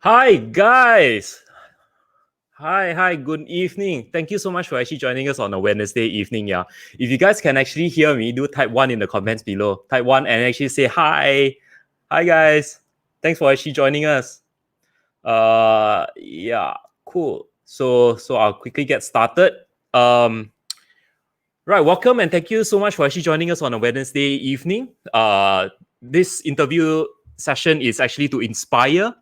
Hi, guys. Hi, good evening. Thank you so much for actually joining us on a Wednesday evening. Yeah. If you guys can actually hear me, do type one in the comments below. Type one and actually say hi. Hi, guys. Thanks for actually joining us. Yeah, cool. So I'll quickly get started. Um, right, welcome and thank you so much for actually joining us on a Wednesday evening. This interview session is actually to inspire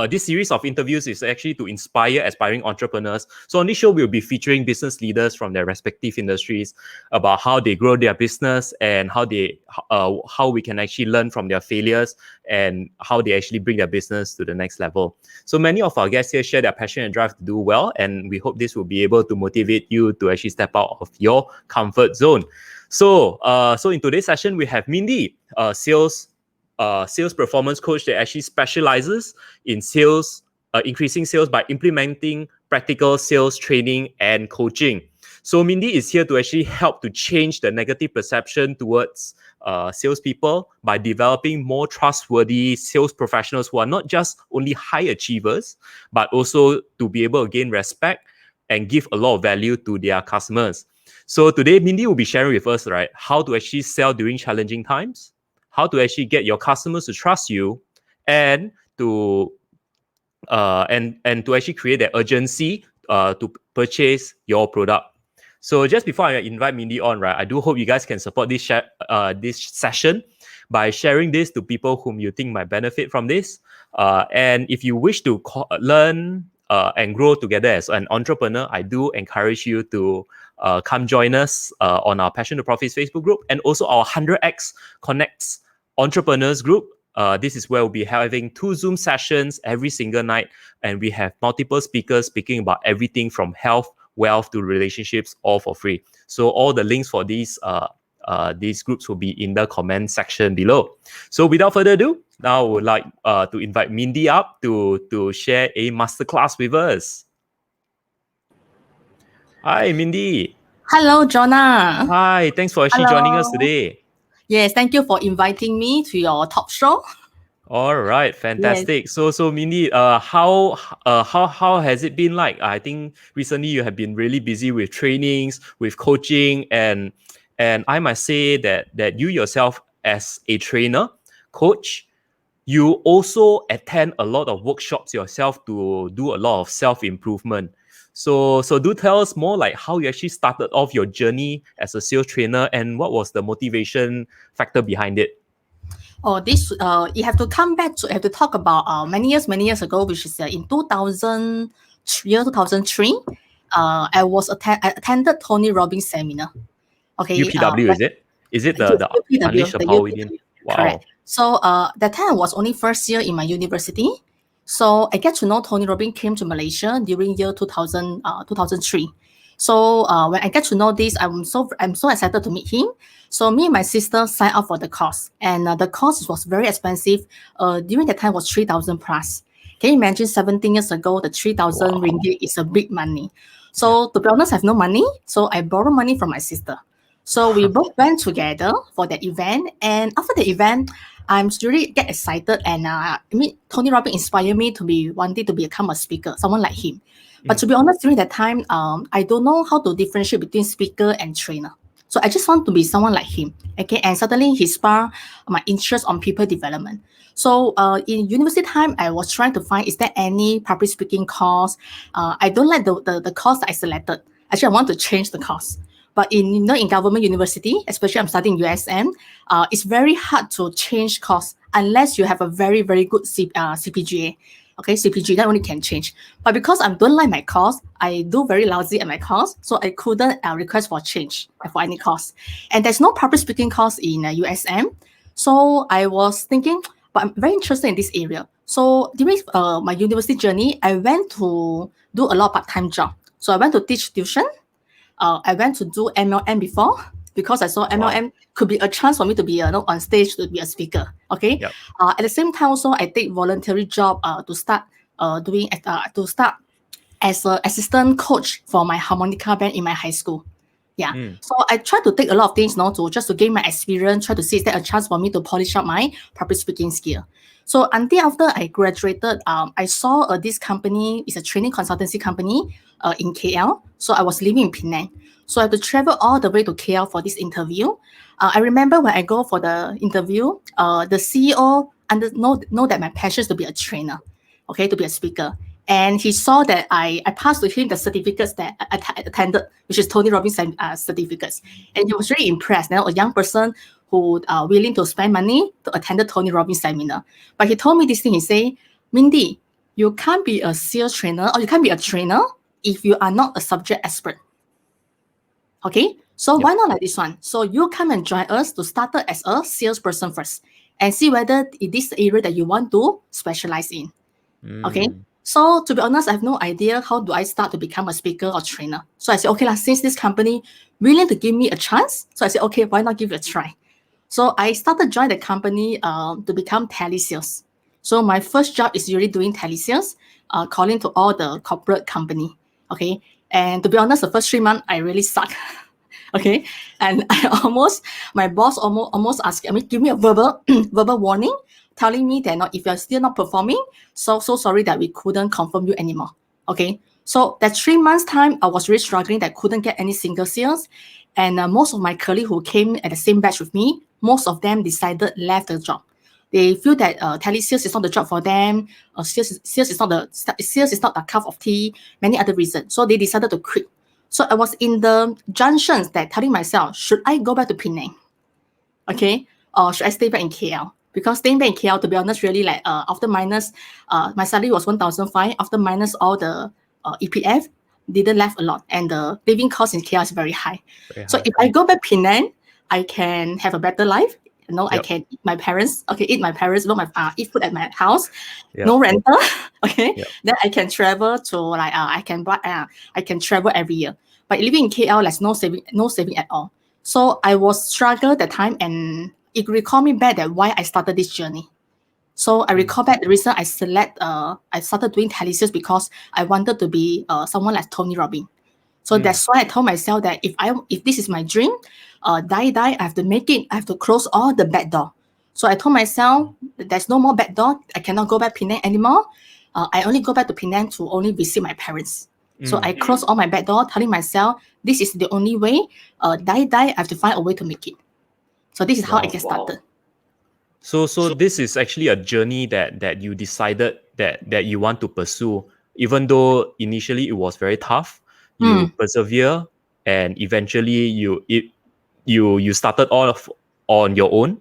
this series of interviews is actually to inspire aspiring entrepreneurs. So on this show, we'll be featuring business leaders from their respective industries about how they grow their business and how we can actually learn from their failures and how they actually bring their business to the next level. So many of our guests here share their passion and drive to do well, and we hope this will be able to motivate you to actually step out of your comfort zone. So in today's session, we have Mindy, sales performance coach that actually specializes in sales, increasing sales by implementing practical sales training and coaching. So Mindy is here to actually help to change the negative perception towards salespeople by developing more trustworthy sales professionals who are not just only high achievers, but also to be able to gain respect and give a lot of value to their customers. So today, Mindy will be sharing with us, right, how to actually sell during challenging times, how to actually get your customers to trust you, and to and to actually create that urgency to purchase your product. So just before I invite Mindy on, right, I do hope you guys can support this session by sharing this to people whom you think might benefit from this. And if you wish to learn and grow together as an entrepreneur, I do encourage you to come join us on our Passion to Profits Facebook group and also our 100x Connects Entrepreneurs group. This is where we'll be having 2 Zoom sessions every single night, and we have multiple speakers speaking about everything from health, wealth to relationships, all for free. So all the links for these groups will be in the comment section below. So without further ado, now I would like to invite Mindy up to share a masterclass with us. Hi, Mindy. Hello, Jonah. Hi, thanks for actually joining us Hello. today. Yes, thank you for inviting me to your talk show. All right, fantastic. So Mindy, how has it been like? I think recently you have been really busy with trainings, with coaching, and I must say that you yourself as a trainer, coach, you also attend a lot of workshops yourself to do a lot of self-improvement. So do tell us more like how you actually started off your journey as a sales trainer and what was the motivation factor behind it? Oh, this you have to come back to have to talk about many years ago, which is in 2003. I attended Tony Robbins seminar. Okay, UPW, is it? Is it the UPW, Unleash the the Power Within? UPW, correct. Wow. So that time I was only first year in my university. So I get to know Tony Robbins came to Malaysia during year 2003. So when I get to know this, I'm so excited to meet him. So me and my sister signed up for the course, and the course was very expensive. During that time was 3,000 plus. Can you imagine 17 years ago, the 3,000 ringgit is a big money. So to be honest, I have no money. So I borrowed money from my sister. So we both went together for that event. And after the event, I'm really get excited. And Tony Robbins inspired me to be wanting to become a speaker, someone like him. But to be honest, during that time, I don't know how to differentiate between speaker and trainer. So I just want to be someone like him. Okay, and suddenly he sparked my interest on people development. So in university time, I was trying to find is there any public speaking course. I don't like the course that I selected. Actually, I want to change the course. But in government university, especially I'm studying USM, it's very hard to change course unless you have a very, very good CPGA. Okay, CPG, that only can change. But because I don't like my course, I do very lousy at my course, so I couldn't request for change for any course. And there's no public speaking course in USM. So I was thinking, but I'm very interested in this area. So during my university journey, I went to do a lot of part-time job. So I went to teach tuition. I went to do MLM before because I saw MLM could be a chance for me to be on stage to be a speaker. Okay. Yep. At the same time, also I take voluntary job to start as an assistant coach for my harmonica band in my high school. Yeah. Mm. So I try to take a lot of things now to just to gain my experience, try to see is there a chance for me to polish up my public speaking skill. So until after I graduated, I saw this company is a training consultancy company in KL. So I was living in Penang. So I had to travel all the way to KL for this interview. I remember when I go for the interview, the CEO know that my passion is to be a trainer, okay, to be a speaker. And he saw that I passed with him the certificates that I attended, which is Tony Robbins certificates. And he was really impressed. Now, a young person who willing to spend money to attend the Tony Robbins seminar. But he told me this thing, he said, Mindy, you can't be a sales trainer or you can't be a trainer if you are not a subject expert. Okay, so why not like this one? So you come and join us to start as a salesperson first and see whether it is the area that you want to specialize in. Okay. So to be honest, I have no idea how do I start to become a speaker or trainer. So I said, okay, since this company willing to give me a chance, so I said, okay, why not give it a try? So I started join the company to become telesales. So my first job is really doing telesales, calling to all the corporate company. Okay. And to be honest, the first 3 months I really suck. Okay. And my boss almost asked me, give me a verbal warning, telling me that if you're still not performing, so sorry that we couldn't confirm you anymore. Okay. So that 3 months time, I was really struggling that couldn't get any single sales. And most of my colleagues who came at the same batch with me, most of them decided left the job. They feel that telesales is not the job for them. Sales is not the cup of tea. Many other reasons. So they decided to quit. So I was in the junctions that telling myself, should I go back to Penang? Okay, or should I stay back in KL? Because staying back in KL, to be honest, really like after minus, my salary was 1,500. After minus all the EPF, didn't left a lot, and the living cost in KL is very high. So if I go back Penang, I can have a better life. I can eat my parents. Okay, eat food at my house. No rental. Okay, then I can travel to I can travel every year. But living in KL, there's no saving at all. So I was struggle that time, and it recalled me back that why I started this journey. So I recall back the reason I started doing telesales because I wanted to be someone like Tony Robbins. So that's why I told myself that if this is my dream, die, I have to make it. I have to close all the back door. So I told myself there's no more back door. I cannot go back Penang anymore. I only go back to Penang to only visit my parents. So I closed all my back door, telling myself this is the only way. Die, I have to find a way to make it. So this is how I get started. So this is actually a journey that you decided that you want to pursue, even though initially it was very tough. You persevere, and eventually you started off on your own,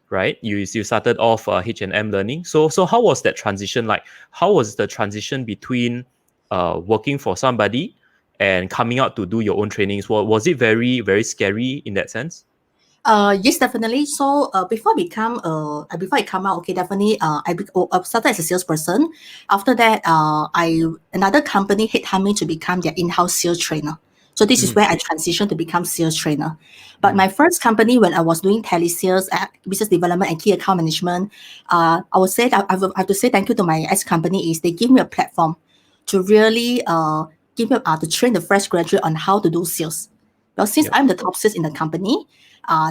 right? You started off H&M learning. So how was that transition like? How was the transition between working for somebody and coming out to do your own trainings? Was it very, very scary in that sense? Yes, definitely. So before I come out, okay, definitely. I started as a salesperson. After that, another company headhunted me to become their in-house sales trainer. So this is where I transitioned to become sales trainer. But my first company, when I was doing telesales, business development, and key account management, I would say that I have to say thank you to my ex company. Is they give me a platform to really to train the fresh graduate on how to do sales. Well, since I'm the top sales in the company,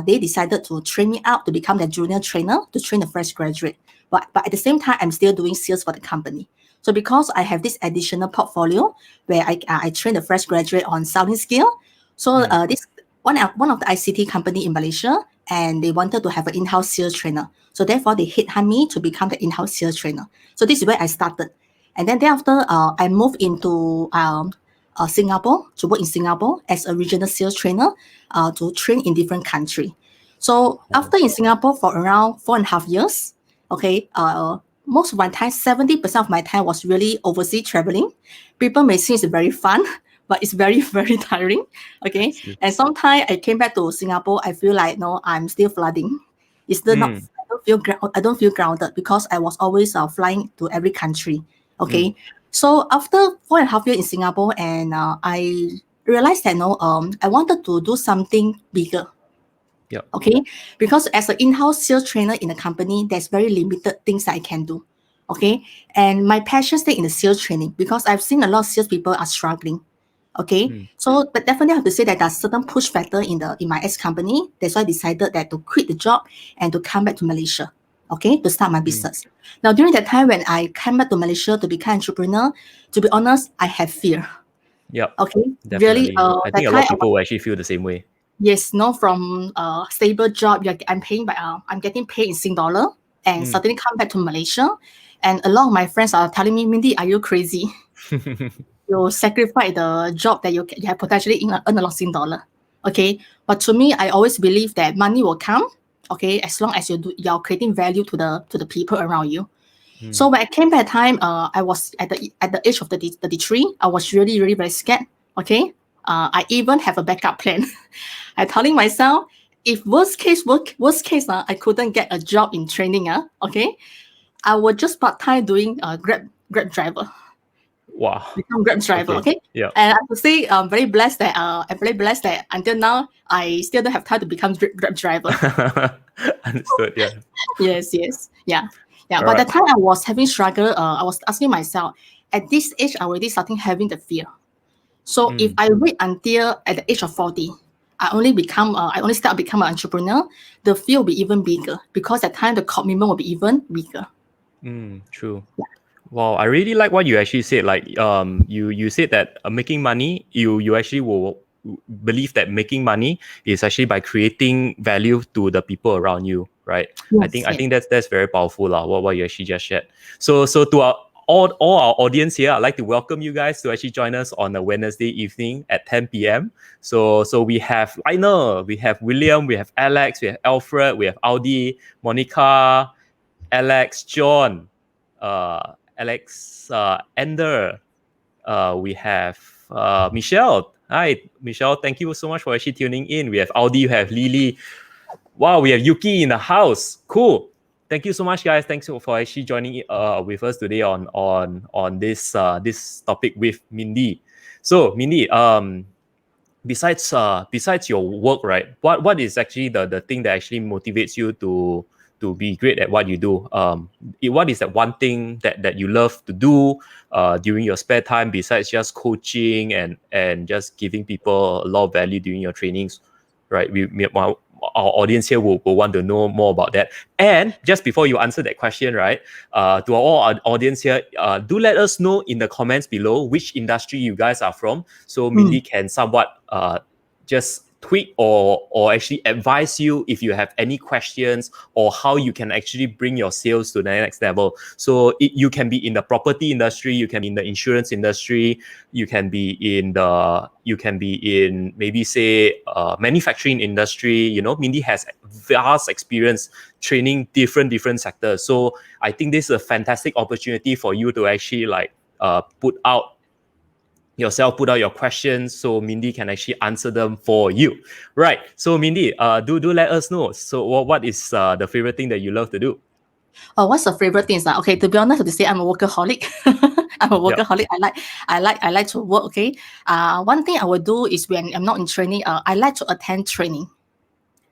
they decided to train me out to become the junior trainer to train the fresh graduate. But at the same time, I'm still doing sales for the company. So because I have this additional portfolio where I train the fresh graduate on selling skill. So this one of the ICT company in Malaysia, and they wanted to have an in-house sales trainer. So therefore, they headhunt me to become the in-house sales trainer. So this is where I started. And then thereafter, I moved into Singapore to work in Singapore as a regional sales trainer to train in different countries. So after in Singapore for around 4.5 years, okay, most of my time, 70% of my time was really overseas traveling. People may think it's very fun, but it's very, very tiring. Okay. And sometimes I came back to Singapore, I feel like I'm still flooding. It's still not I don't feel grounded because I was always flying to every country. Okay. So after 4.5 years in Singapore, and I realized that I wanted to do something bigger. Yeah. Okay. Because as an in-house sales trainer in a company, there's very limited things that I can do. Okay. And my passion stay in the sales training because I've seen a lot of salespeople are struggling. Okay, so but definitely I have to say that there's certain push factor in my ex company. That's why I decided that to quit the job and to come back to Malaysia. Okay, to start my business. Now during that time when I came back to Malaysia to become entrepreneur, to be honest, I have fear. Yep. Okay, really. Definitely. I That think a lot time of people will actually feel the same way. yes, no, from stable job, I'm getting paid in Sing dollar, and suddenly come back to Malaysia, and a lot of my friends are telling me, Mindy, are you crazy? You sacrifice the job that you have potentially earn a lot of Sing dollar. Okay, but to me, I always believe that money will come. Okay, as long as you're creating value to the people around you. So when I came back time, I was at the age of 33. I was really really very scared. Okay, I even have a backup plan. I telling myself, if worst case, I couldn't get a job in training. Okay, I would just part time doing Grab driver. Wow. Become Grab driver. Okay. Yeah. And I have to say, I'm very blessed that until now I still don't have time to become Grab driver. Understood. Yeah. Yes, yeah. All But right. the time I was having struggle, I was asking myself, at this age, I already starting having the fear. So if I wait until at the age of 40, I only start become an entrepreneur, the fear will be even bigger because at time the commitment will be even bigger. True. Wow, I really like what you actually said. Like, you said that making money, you actually will believe that making money is actually by creating value to the people around you, right? I Yes, think that's very powerful, lah. What you actually just shared. So to our all our audience here, I'd like to welcome you guys to actually join us on a Wednesday evening at 10 p.m. So we have Lionel, we have William, we have Alex, we have Alfred, we have Audi, Monica, Alex, John, Alex, Ender. We have Michelle. Hi, Michelle. Thank you so much for actually tuning in. We have Audi, we have Lily. Wow, we have Yuki in the house. Cool. Thank you so much, guys. Thanks for actually joining with us today on this topic with Mindy. So, Mindy, besides your work, right? What is actually the thing that actually motivates you to be great at what you do? What is that one thing that you love to do during your spare time besides just coaching and just giving people a lot of value during your trainings, right? Our audience here will want to know more about that. And just before you answer that question, right, to all our audience here, do let us know in the comments below which industry you guys are from, so Mindy can somewhat just tweak or actually advise you if you have any questions or how you can actually bring your sales to the next level. So you can be in the property industry, you can be in the insurance industry, you can be in maybe say manufacturing industry. You know, Mindy has vast experience training different sectors. So I think this is a fantastic opportunity for you to actually put out your questions so Mindy can actually answer them for you. Right. So Mindy, do let us know. So what is the favorite thing that you love to do? What's the favorite things? Okay, to be honest, to say I'm a workaholic. I'm a Yep. workaholic. I like to work. Okay. One thing I will do is when I'm not in training, I like to attend training.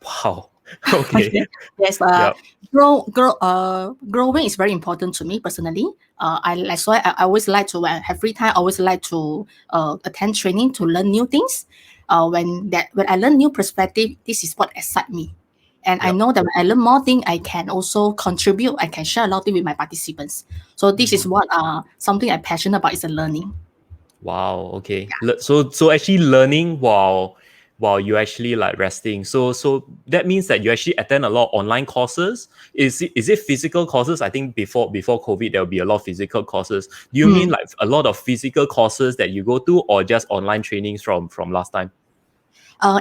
Wow. Okay. Okay. Yes. Yep. Growing is very important to me personally. That's why I always like to when I have free time. I always like to attend training to learn new things. When I learn new perspective, this is what excites me. And I Yep. know that when I learn more things, I can also contribute. I can share a lot of things with my participants. So this is what something I'm passionate about is the learning. Wow. Okay. So actually learning while you actually like resting. So that means that you actually attend a lot of online courses. Is it physical courses? I think before COVID there will be a lot of physical courses. Do you mean like a lot of physical courses that you go to, or just online trainings from last time?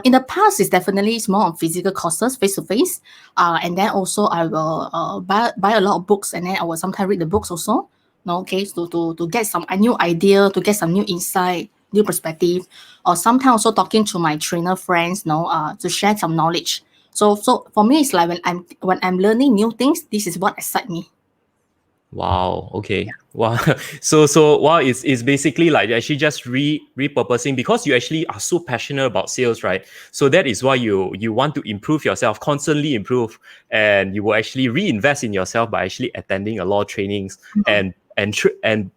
In the past, it's definitely more on physical courses, face to face. And then also I will buy a lot of books, and then I will sometimes read the books also. No, okay, so to get some new idea, to get some new insight, new perspective, or sometimes also talking to my trainer friends, to share some knowledge. So for me, it's like when I'm learning new things, this is what excites me. Wow. Okay. Wow. So wow, it's basically like you're actually just repurposing because you actually are so passionate about sales, right? So that is why you want to improve yourself, constantly improve, and you will actually reinvest in yourself by actually attending a lot of trainings and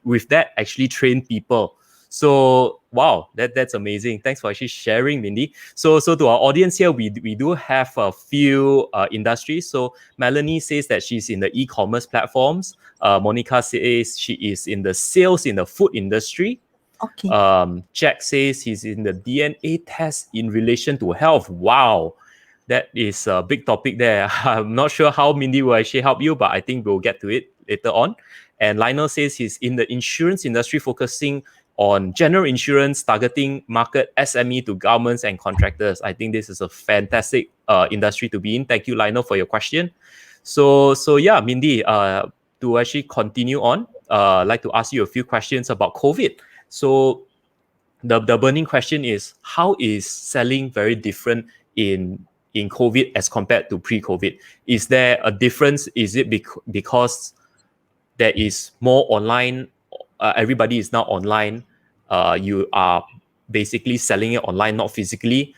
with that actually train people. So Wow, that's amazing. Thanks for actually sharing, Mindy. So to our audience here, we do have a few industries. So Melanie says that she's in the e-commerce platforms. Monica says she is in the sales in the food industry. Okay. Jack says he's in the DNA test in relation to health. Wow, that is a big topic there. I'm not sure how Mindy will actually help you, but I think we'll get to it later on. And Lionel says he's in the insurance industry, focusing on general insurance, targeting market SME to governments and contractors. I think this is a fantastic industry to be in. Thank you, Lionel, for your question. So yeah, Mindy, to actually continue on, I'd like to ask you a few questions about COVID. So the burning question is, how is selling very different in COVID as compared to pre-COVID? Is there a difference? Is it because there is more online? Everybody is now online. You are basically selling it online, not physically.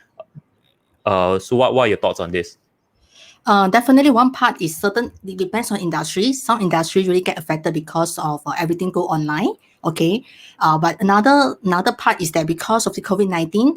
So what are your thoughts on this? Definitely one part is certain, it depends on industry. Some industries really get affected because of everything go online. Okay. But another part is that because of the COVID-19,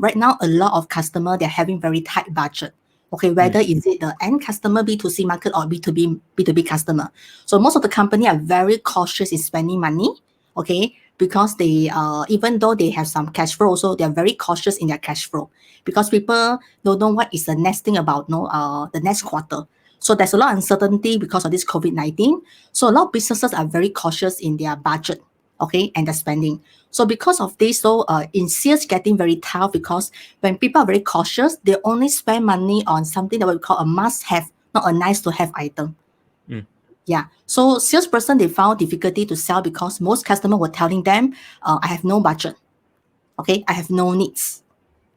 right now a lot of customer, they're having very tight budget. Okay, whether is it the end customer B2C market or B2B customer. So most of the company are very cautious in spending money. Okay, because they even though they have some cash flow, also they're very cautious in their cash flow because people don't know what is the next thing about the next quarter. So there's a lot of uncertainty because of this COVID-19. So a lot of businesses are very cautious in their budget, okay, and their spending. So because of this, in sales getting very tough because when people are very cautious, they only spend money on something that we call a must-have, not a nice-to-have item. Yeah. So salesperson, they found difficulty to sell because most customers were telling them, I have no budget. Okay, I have no needs.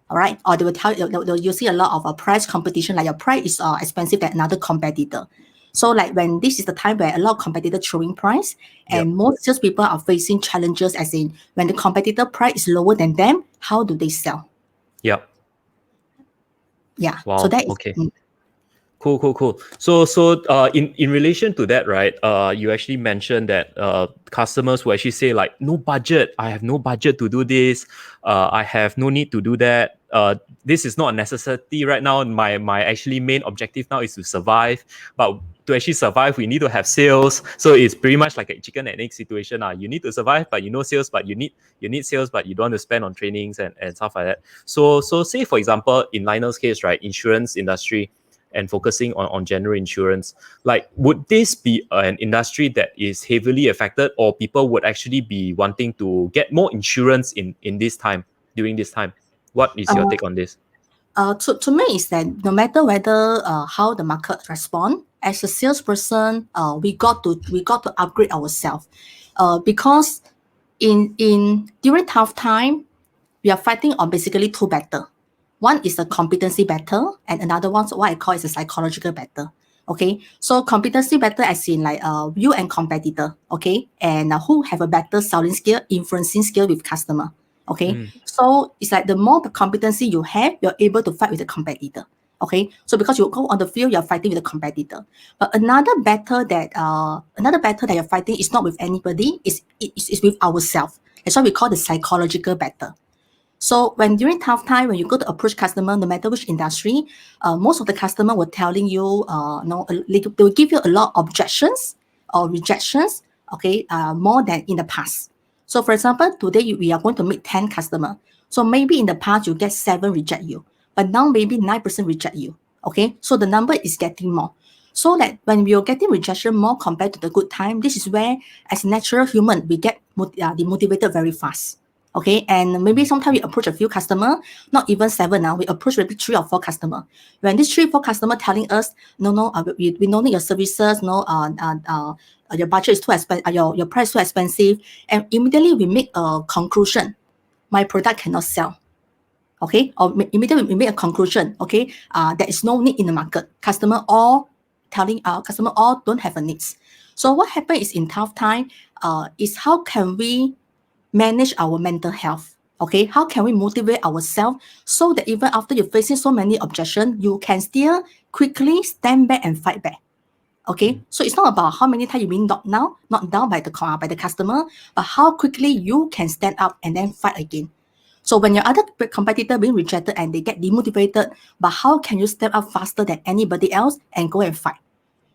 All right. Or they will tell you, you'll see a lot of price competition, like your price is expensive than another competitor. So like when this is the time where a lot of competitors throwing price and most salespeople are facing challenges as in when the competitor price is lower than them, how do they sell? Yep. Yeah. Wow. So that is okay. Cool. So in relation to that, right? You actually mentioned that customers will actually say like, no budget. I have no budget to do this. I have no need to do that. This is not a necessity right now. My actually main objective now is to survive. But to actually survive, we need to have sales. So it's pretty much like a chicken and egg situation. You need to survive, but you know sales, but you need sales, but you don't want to spend on trainings and stuff like that. So say for example, in Lionel's case, right, insurance industry, and focusing on general insurance, like would this be an industry that is heavily affected, or people would actually be wanting to get more insurance in this time, during this time? What is your take on this? To me is that no matter whether how the market respond, as a salesperson, we got to upgrade ourselves, because in during tough time, we are fighting on basically two battle. One is the competency battle, and another one's what I call is a psychological battle. Okay, so competency battle as in like you and competitor, okay, and who have a better selling skill, influencing skill with customer. Okay, so it's like the more the competency you have, you're able to fight with the competitor. Okay, so because you go on the field, you're fighting with the competitor. But another battle that you're fighting is not with anybody, is with ourselves. That's why we call the psychological battle. So when during tough time, when you go to approach customer, no matter which industry, most of the customer were telling you, they will give you a lot of objections or rejections, okay, more than in the past. So for example, today we are going to meet 10 customers. So maybe in the past you get 7 reject you, but now maybe 9% reject you. Okay, so the number is getting more. So that when we are getting rejection more compared to the good time, this is where as natural human, we get demotivated very fast. Okay, and maybe sometimes we approach a few customers, not even 7 now, we approach maybe 3 or 4 customers. When these 3 or 4 customers telling us, we don't need your services, your budget is too expensive, your price is too expensive, and immediately we make a conclusion, my product cannot sell. Okay, or immediately we make a conclusion, okay, there is no need in the market. Customer all don't have a needs. So what happens is in tough time, is how can we manage our mental health? Okay, how can we motivate ourselves so that even after you're facing so many objections, you can still quickly stand back and fight back? Okay, so it's not about how many times you been knocked down by the customer, but how quickly you can stand up and then fight again. So when your other competitor being rejected and they get demotivated, but how can you step up faster than anybody else and go and fight?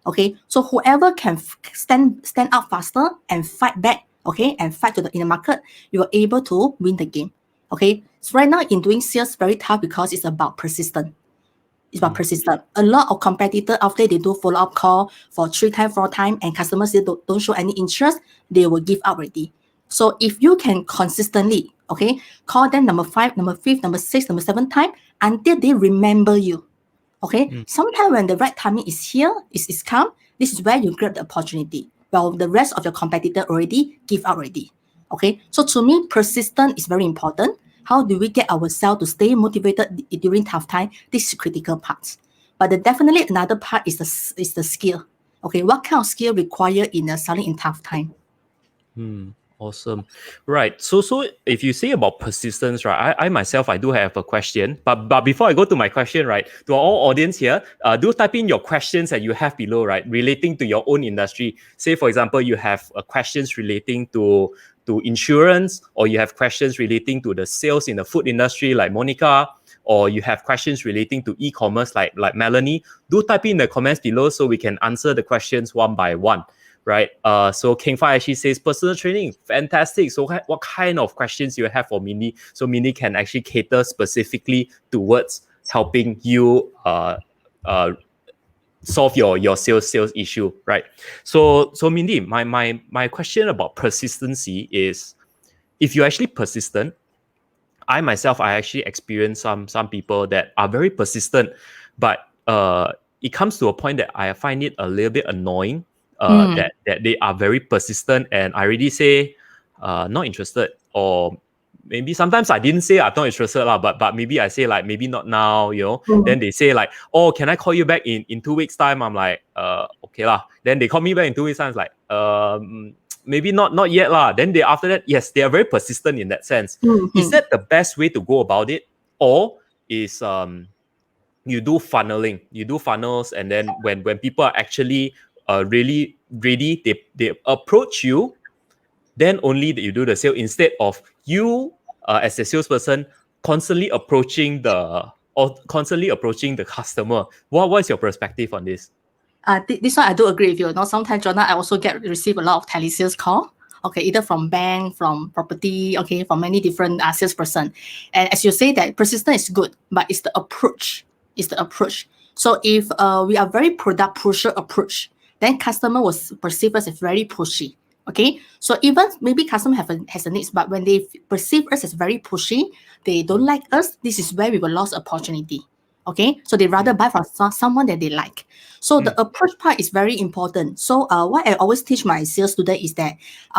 Okay, so whoever can stand up faster and fight back, okay, and fight in the market, you are able to win the game. Okay, so right now in doing sales, very tough because it's about persistence. It's about persistent. A lot of competitors, after they do follow-up call for 3 times, 4 times, and customers still don't show any interest, they will give up already. So if you can consistently, okay, call them number 5, number 5, number 6, number 7 time until they remember you. Okay, sometimes when the right timing is here, is come, this is where you grab the opportunity. While the rest of your competitor already give up already. Okay, so to me, persistence is very important. How do we get ourselves to stay motivated during tough time? This is critical part. But definitely another part is the skill. Okay, what kind of skill required in selling in tough time? Awesome. Right. So if you say about persistence, right, I myself, I do have a question. But before I go to my question, right, to all audience here, do type in your questions that you have below, right, relating to your own industry. Say, for example, you have questions relating to insurance, or you have questions relating to the sales in the food industry, like Monica, or you have questions relating to e-commerce, like Melanie. Do type in the comments below so we can answer the questions one by one. Right. So King Fai actually says personal training, fantastic. So what kind of questions you have for Mindy? So Mindy can actually cater specifically towards helping you solve your sales issue, right? So Mindy, my question about persistency is, if you're actually persistent, I myself, I actually experienced some people that are very persistent, but it comes to a point that I find it a little bit annoying. That they are very persistent, and I already say not interested, or maybe sometimes I didn't say I'm not interested lah, but maybe I say like maybe not now, Then they say like, oh, can I call you back in 2 weeks time? I'm like, okay lah. Then they call me back in 2 weeks time. It's like, maybe not yet lah. Then they after that, yes, they are very persistent in that sense. Is that the best way to go about it, or is you do funneling? You do funnels, and then when people are actually really ready, they approach you, then only that you do the sale, instead of you as a salesperson constantly approaching the customer. What's your perspective on this? This one I do agree with you. Sometimes, Jonah, I also receive a lot of telesales call. Okay, either from bank, from property, okay, from many different salesperson. And as you say, that persistence is good, but it's the approach. It's the approach. So if we are very product pusher approach, then customer will perceive us as very pushy. Okay, so even maybe customer has a needs, but when they perceive us as very pushy, they don't like us. This is where we will lose opportunity. Okay, so they rather buy from someone that they like. So the approach part is very important. So what I always teach my sales students is that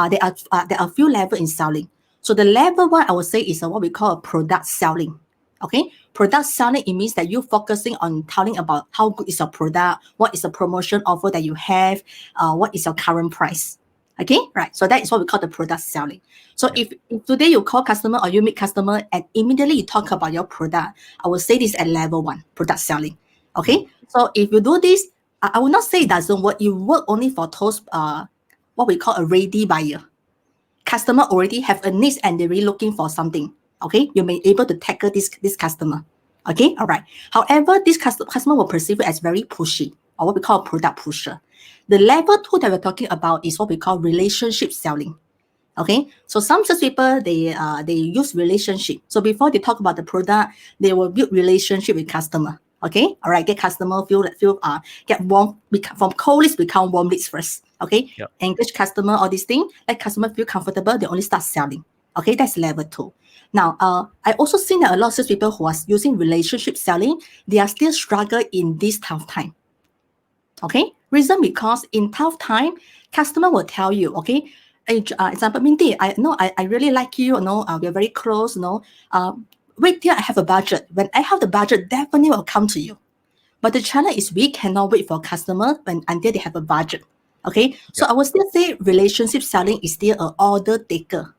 there are a few levels in selling. So the level 1, I would say, is what we call a product selling. Okay, product selling, it means that you're focusing on telling about how good is your product, what is the promotion offer that you have, what is your current price. Okay, right. So that is what we call the product selling. So if today you call customer or you meet customer and immediately you talk about your product, I will say this at level 1, product selling. Okay, so if you do this, I will not say it doesn't work. It work only for those what we call a ready buyer. Customer already have a need and they're really looking for something. Okay, you may be able to tackle this customer. Okay, all right. However, this customer will perceive it as very pushy, or what we call a product pusher. The level 2 that we're talking about is what we call relationship selling. Okay, so some salespeople, they use relationship. So before they talk about the product, they will build relationship with customer. Okay, all right, get customer get warm, from cold leads become warm leads first. Okay, engage customer, all these things, let customer feel comfortable, they only start selling. Okay, that's level 2. Now, I also seen that a lot of salespeople who are using relationship selling, they are still struggle in this tough time. Okay, reason because in tough time, customer will tell you, okay, example, Mindy, I really like you, we're very close, wait till I have a budget. When I have the budget, definitely will come to you. But the challenge is we cannot wait for customer until they have a budget. Okay, so I would still say relationship selling is still an order taker.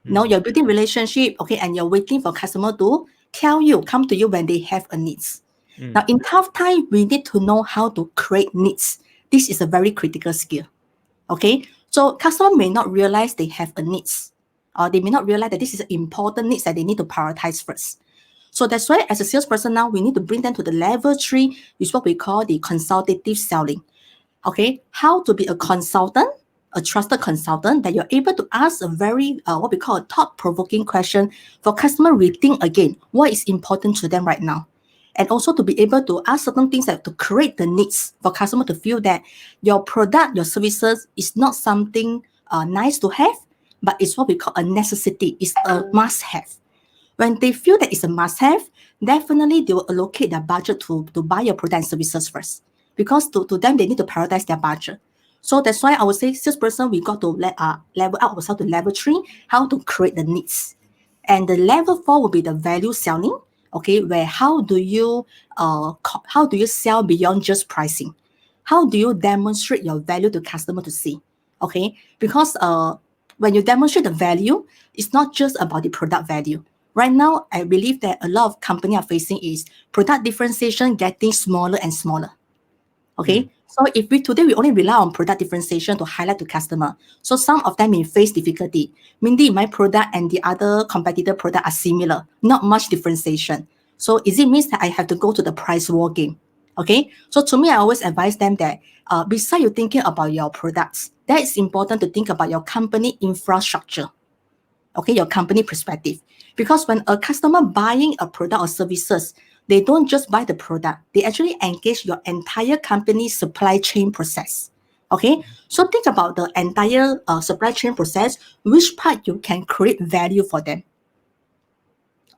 Now you're building relationship, okay, and you're waiting for customer to come to you when they have a needs. Now in tough time, we need to know how to create needs This is a very critical skill. Okay, so customer may not realize they have a needs, or they may not realize that this is an important needs that they need to prioritize first. So that's why as a salesperson now, we need to bring them to the level 3, is what we call the consultative selling. Okay, how to be a consultant, a trusted consultant, that you're able to ask a very, what we call a thought-provoking question for customer rethink again, what is important to them right now. And also to be able to ask certain things that to create the needs for customer to feel that your product, your services is not something nice to have, but it's what we call a necessity, it's a must-have. When they feel that it's a must-have, definitely they will allocate their budget to buy your product and services first. Because to them, they need to prioritize their budget. So that's why I would say salesperson, we got to level up ourselves to level 3, how to create the needs. And the level 4 will be the value selling, okay, where how do you sell beyond just pricing? How do you demonstrate your value to customer to see? Okay, because when you demonstrate the value, it's not just about the product value. Right now, I believe that a lot of companies are facing is product differentiation getting smaller and smaller. Okay, so if today we only rely on product differentiation to highlight to customer, so some of them may face difficulty. Meaning my product and the other competitor product are similar, not much differentiation. So is it means that I have to go to the price war game? Okay, so to me, I always advise them that besides you thinking about your products, that is important to think about your company infrastructure. Okay, your company perspective. Because when a customer buying a product or services, they don't just buy the product, they actually engage your entire company's supply chain process. Okay, so think about the entire supply chain process, which part you can create value for them.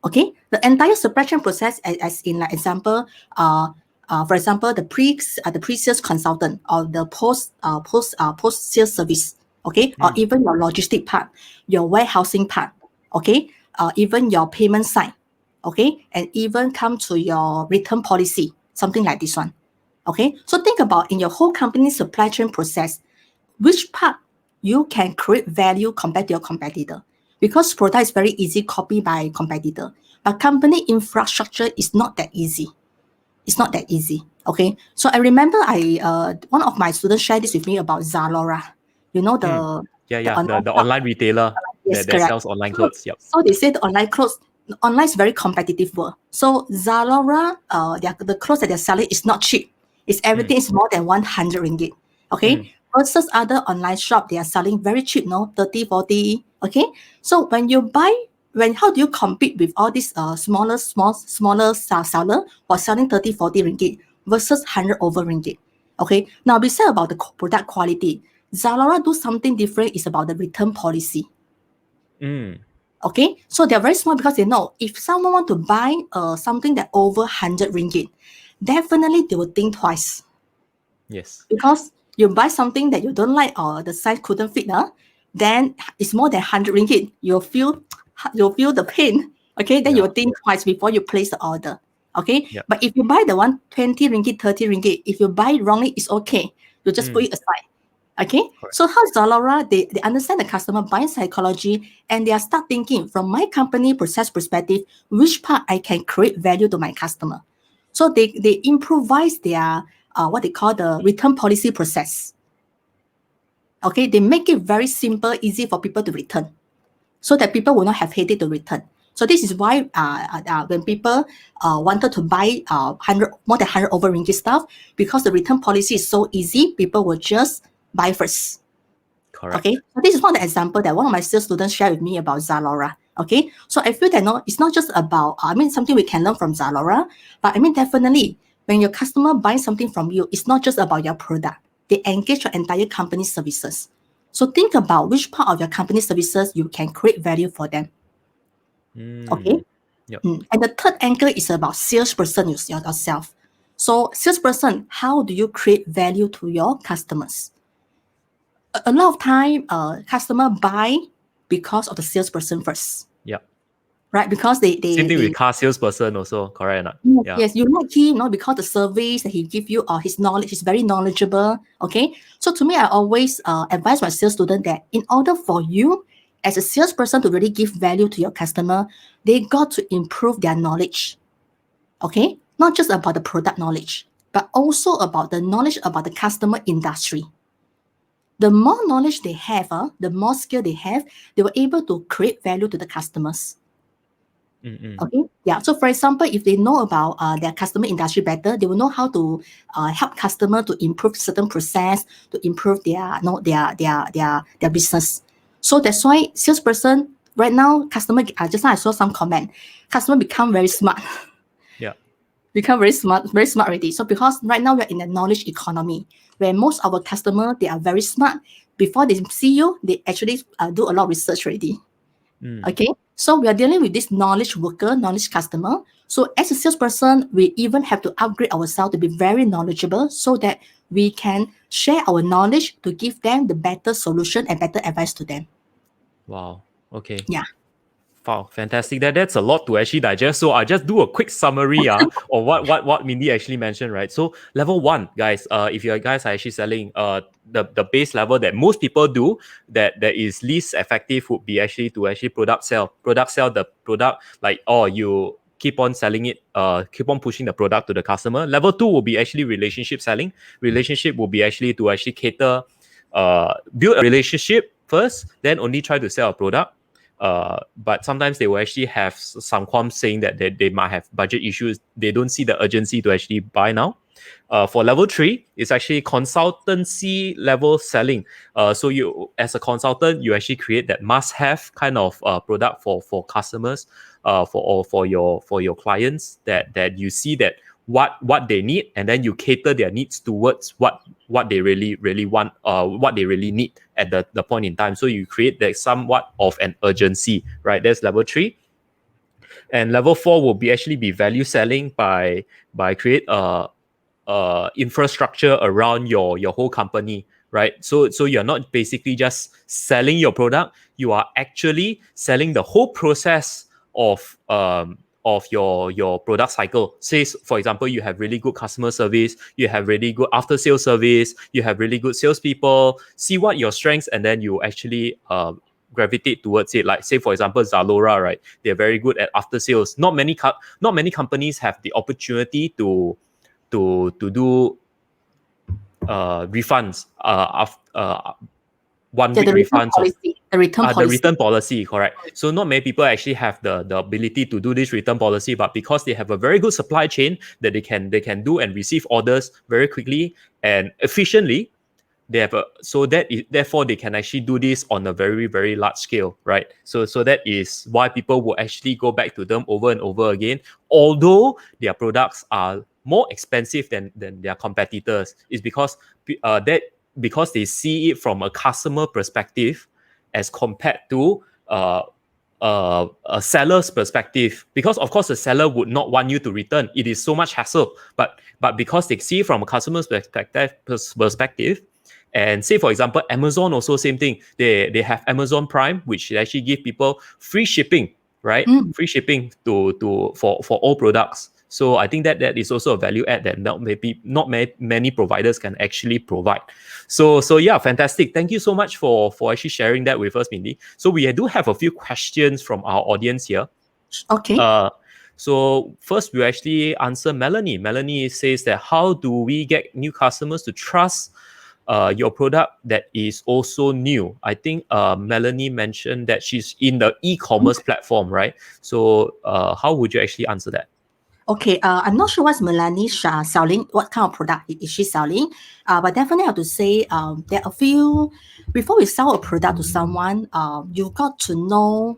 Okay, the entire supply chain process, as in like example, for example, the pre-sales consultant or the post sales service. Okay, or even your logistic part, your warehousing part. Okay, even your payment side. Okay, and even come to your return policy, something like this one. Okay, so think about in your whole company supply chain process, which part you can create value compared to your competitor. Because product is very easy copy by competitor, but company infrastructure is not that easy. It's not that easy. Okay, so I remember one of my students shared this with me about Zalora. You know the the online retailer yes, that correct. sells online clothes. Yep. So they say the online clothes, online is very competitive world. So Zalora, the clothes that they're selling is not cheap. It's everything is more than 100 ringgit. Okay, versus other online shop, they are selling very cheap, no, 30, 40. Okay, so when you buy, how do you compete with all these smaller seller who are selling 30, 40 ringgit versus 100 over ringgit? Okay, now besides about the product quality, Zalora do something different. Is about the return policy. Okay, so they're very smart because they know if someone want to buy something that over 100 ringgit, definitely they will think twice. Yes. Because you buy something that you don't like or the size couldn't fit, then it's more than 100 ringgit. You'll feel the pain. Okay, then you'll think twice before you place the order. Okay, but if you buy the one 20 ringgit, 30 ringgit, if you buy it wrongly, it's okay. You just put it aside. Okay, so how Zalora, they understand the customer buying psychology and they are start thinking from my company process perspective, which part I can create value to my customer. So they improvise their what they call the return policy process. Okay, they make it very simple, easy for people to return, so that people will not have headache to return. So this is why when people wanted to buy more than 100 over ringgit stuff, because the return policy is so easy, people will just buy first. Correct. Okay, so this is one example that one of my sales students shared with me about Zalora. Okay, so I feel that it's not just about something we can learn from Zalora, but definitely when your customer buys something from you, it's not just about your product. They engage your entire company services. So think about which part of your company services you can create value for them. Okay. Yep. And the third angle is about salesperson yourself. So salesperson, how do you create value to your customers? A lot of time, customer buy because of the salesperson first. Yeah. Right, because they same thing with car salesperson also, correct or not? Yes, you like him, because the service that he give you or his knowledge is very knowledgeable. Okay, so to me, I always advise my sales student that in order for you as a salesperson to really give value to your customer, they got to improve their knowledge. Okay, not just about the product knowledge, but also about the knowledge about the customer industry. The more knowledge they have, the more skill they have, they were able to create value to the customers. Okay, yeah. So for example, if they know about their customer industry better, they will know how to help customer to improve certain process, to improve their business. So that's why salesperson right now, customer just now I saw some comment, customer become very smart. Yeah. Become very smart already. So because right now we're in a knowledge economy where most of our customer, they are very smart. Before they see you, they actually do a lot of research already. Okay, so we are dealing with this knowledge worker, knowledge customer. So as a salesperson, we even have to upgrade ourselves to be very knowledgeable so that we can share our knowledge to give them the better solution and better advice to them. Wow. Okay. Yeah. Wow, fantastic. That's a lot to actually digest. So I'll just do a quick summary of what Mindy actually mentioned, right? So level 1, guys, if you guys are actually selling the base level that most people do that is least effective would be actually to actually product sell the product, like, oh, you keep on selling it, keep on pushing the product to the customer. Level 2 will be actually relationship selling. Relationship will be actually to actually cater, build a relationship first, then only try to sell a product. But sometimes they will actually have some qualms saying that they might have budget issues. They don't see the urgency to actually buy now. For level 3, it's actually consultancy level selling. So you, as a consultant, you actually create that must-have kind of product for customers, for your clients, that you see that what they need, and then you cater their needs towards what they really want, what they really need at the point in time. So you create that somewhat of an urgency, right? That's level 3. And level 4 will be actually be value selling by create infrastructure around your whole company, right? So you're not basically just selling your product, you are actually selling the whole process of your product cycle. Say, for example, you have really good customer service, you have really good after sales service, you have really good salespeople. See what your strengths, and then you actually gravitate towards it. Like, say for example, Zalora, right? They're very good at after sales. Not many companies have the opportunity to do refunds, one week refunds. The return policy. The return policy, correct. So not many people actually have the ability to do this return policy, but because they have a very good supply chain that they can do and receive orders very quickly and efficiently, they have therefore they can actually do this on a very, very large scale, right? So that is why people will actually go back to them over and over again, although their products are more expensive than their competitors. Is because because they see it from a customer perspective as compared to a seller's perspective. Because of course the seller would not want you to return. It is so much hassle. But because they see it from a customer's perspective, and say for example, Amazon also same thing. They have Amazon Prime, which actually give people free shipping, right? Free shipping for all products. So I think that is also a value add that not many providers can actually provide. So yeah, fantastic. Thank you so much for actually sharing that with us, Mindy. So we do have a few questions from our audience here. Okay. So first we'll actually answer Melanie. Melanie says that how do we get new customers to trust your product that is also new? I think Melanie mentioned that she's in the e-commerce platform, right? So how would you actually answer that? Okay, I'm not sure what's Melanie selling, what kind of product is she selling, but definitely I have to say there are a few, before we sell a product to someone, you got to know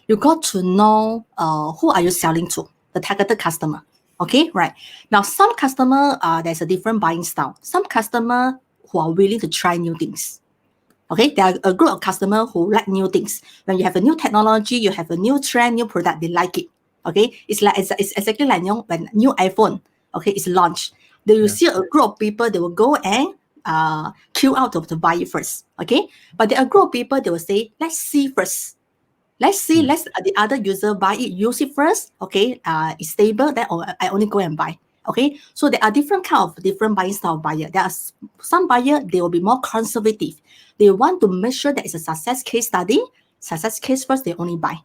who are you selling to, the targeted customer. Okay, right. Now, some customer, there's a different buying style. Some customer who are willing to try new things. Okay, there are a group of customers who like new things. When you have a new technology, you have a new trend, new product, they like it. Okay, it's exactly like when new iPhone, okay, is launched. They will see a group of people, they will go and queue out to buy it first. Okay, but there are a group of people, they will say, let's see first. Let's see, let the other user buy it, use it first. Okay, it's stable, then I only go and buy. Okay, so there are different buying style of buyer. There are some buyer, they will be more conservative. They want to make sure that it's a success case study. Success case first, they only buy.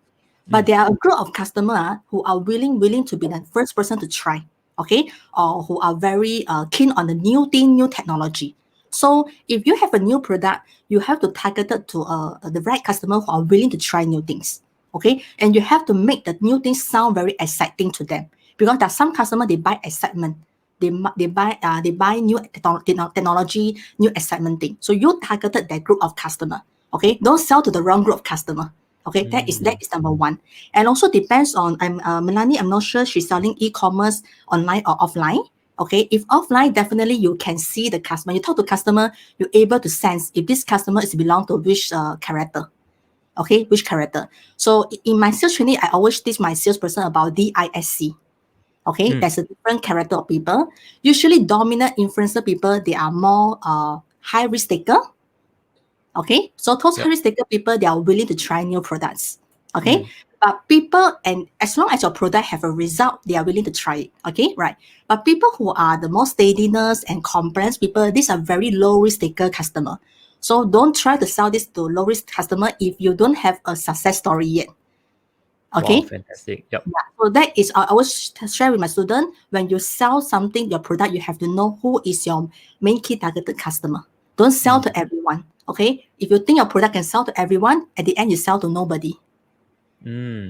But there are a group of customers who are willing to be the first person to try. okay, or who are very keen on the new thing, new technology. So if you have a new product, you have to target it to the right customer who are willing to try new things, okay? And you have to make the new things sound very exciting to them, because there are some customers, they buy excitement. They buy new technology, new excitement thing. So you targeted that group of customer, okay? Don't sell to the wrong group of customer. Okay, that is number one. And also depends on Melanie, I'm not sure she's selling e-commerce online or offline. Okay, if offline, definitely you can see the customer. You talk to customer, you're able to sense if this customer is belong to which character. Okay, which character. So in my sales training, I always teach my salesperson about DISC. Okay, there's a different character of people. Usually dominant influencer people, they are more high risk taker. Okay, so those high risk taker people, they are willing to try new products. Okay, but people, and as long as your product have a result, they are willing to try it. Okay, right. But people who are the most steadiness and compliance people, these are very low risk taker customer. So don't try to sell this to low risk customer if you don't have a success story yet. Okay. Wow, fantastic. Yep. Yeah. So that is I always share with my student, when you sell something, your product, you have to know who is your main key targeted customer. Don't sell to everyone. Okay. If you think your product can sell to everyone, at the end you sell to nobody.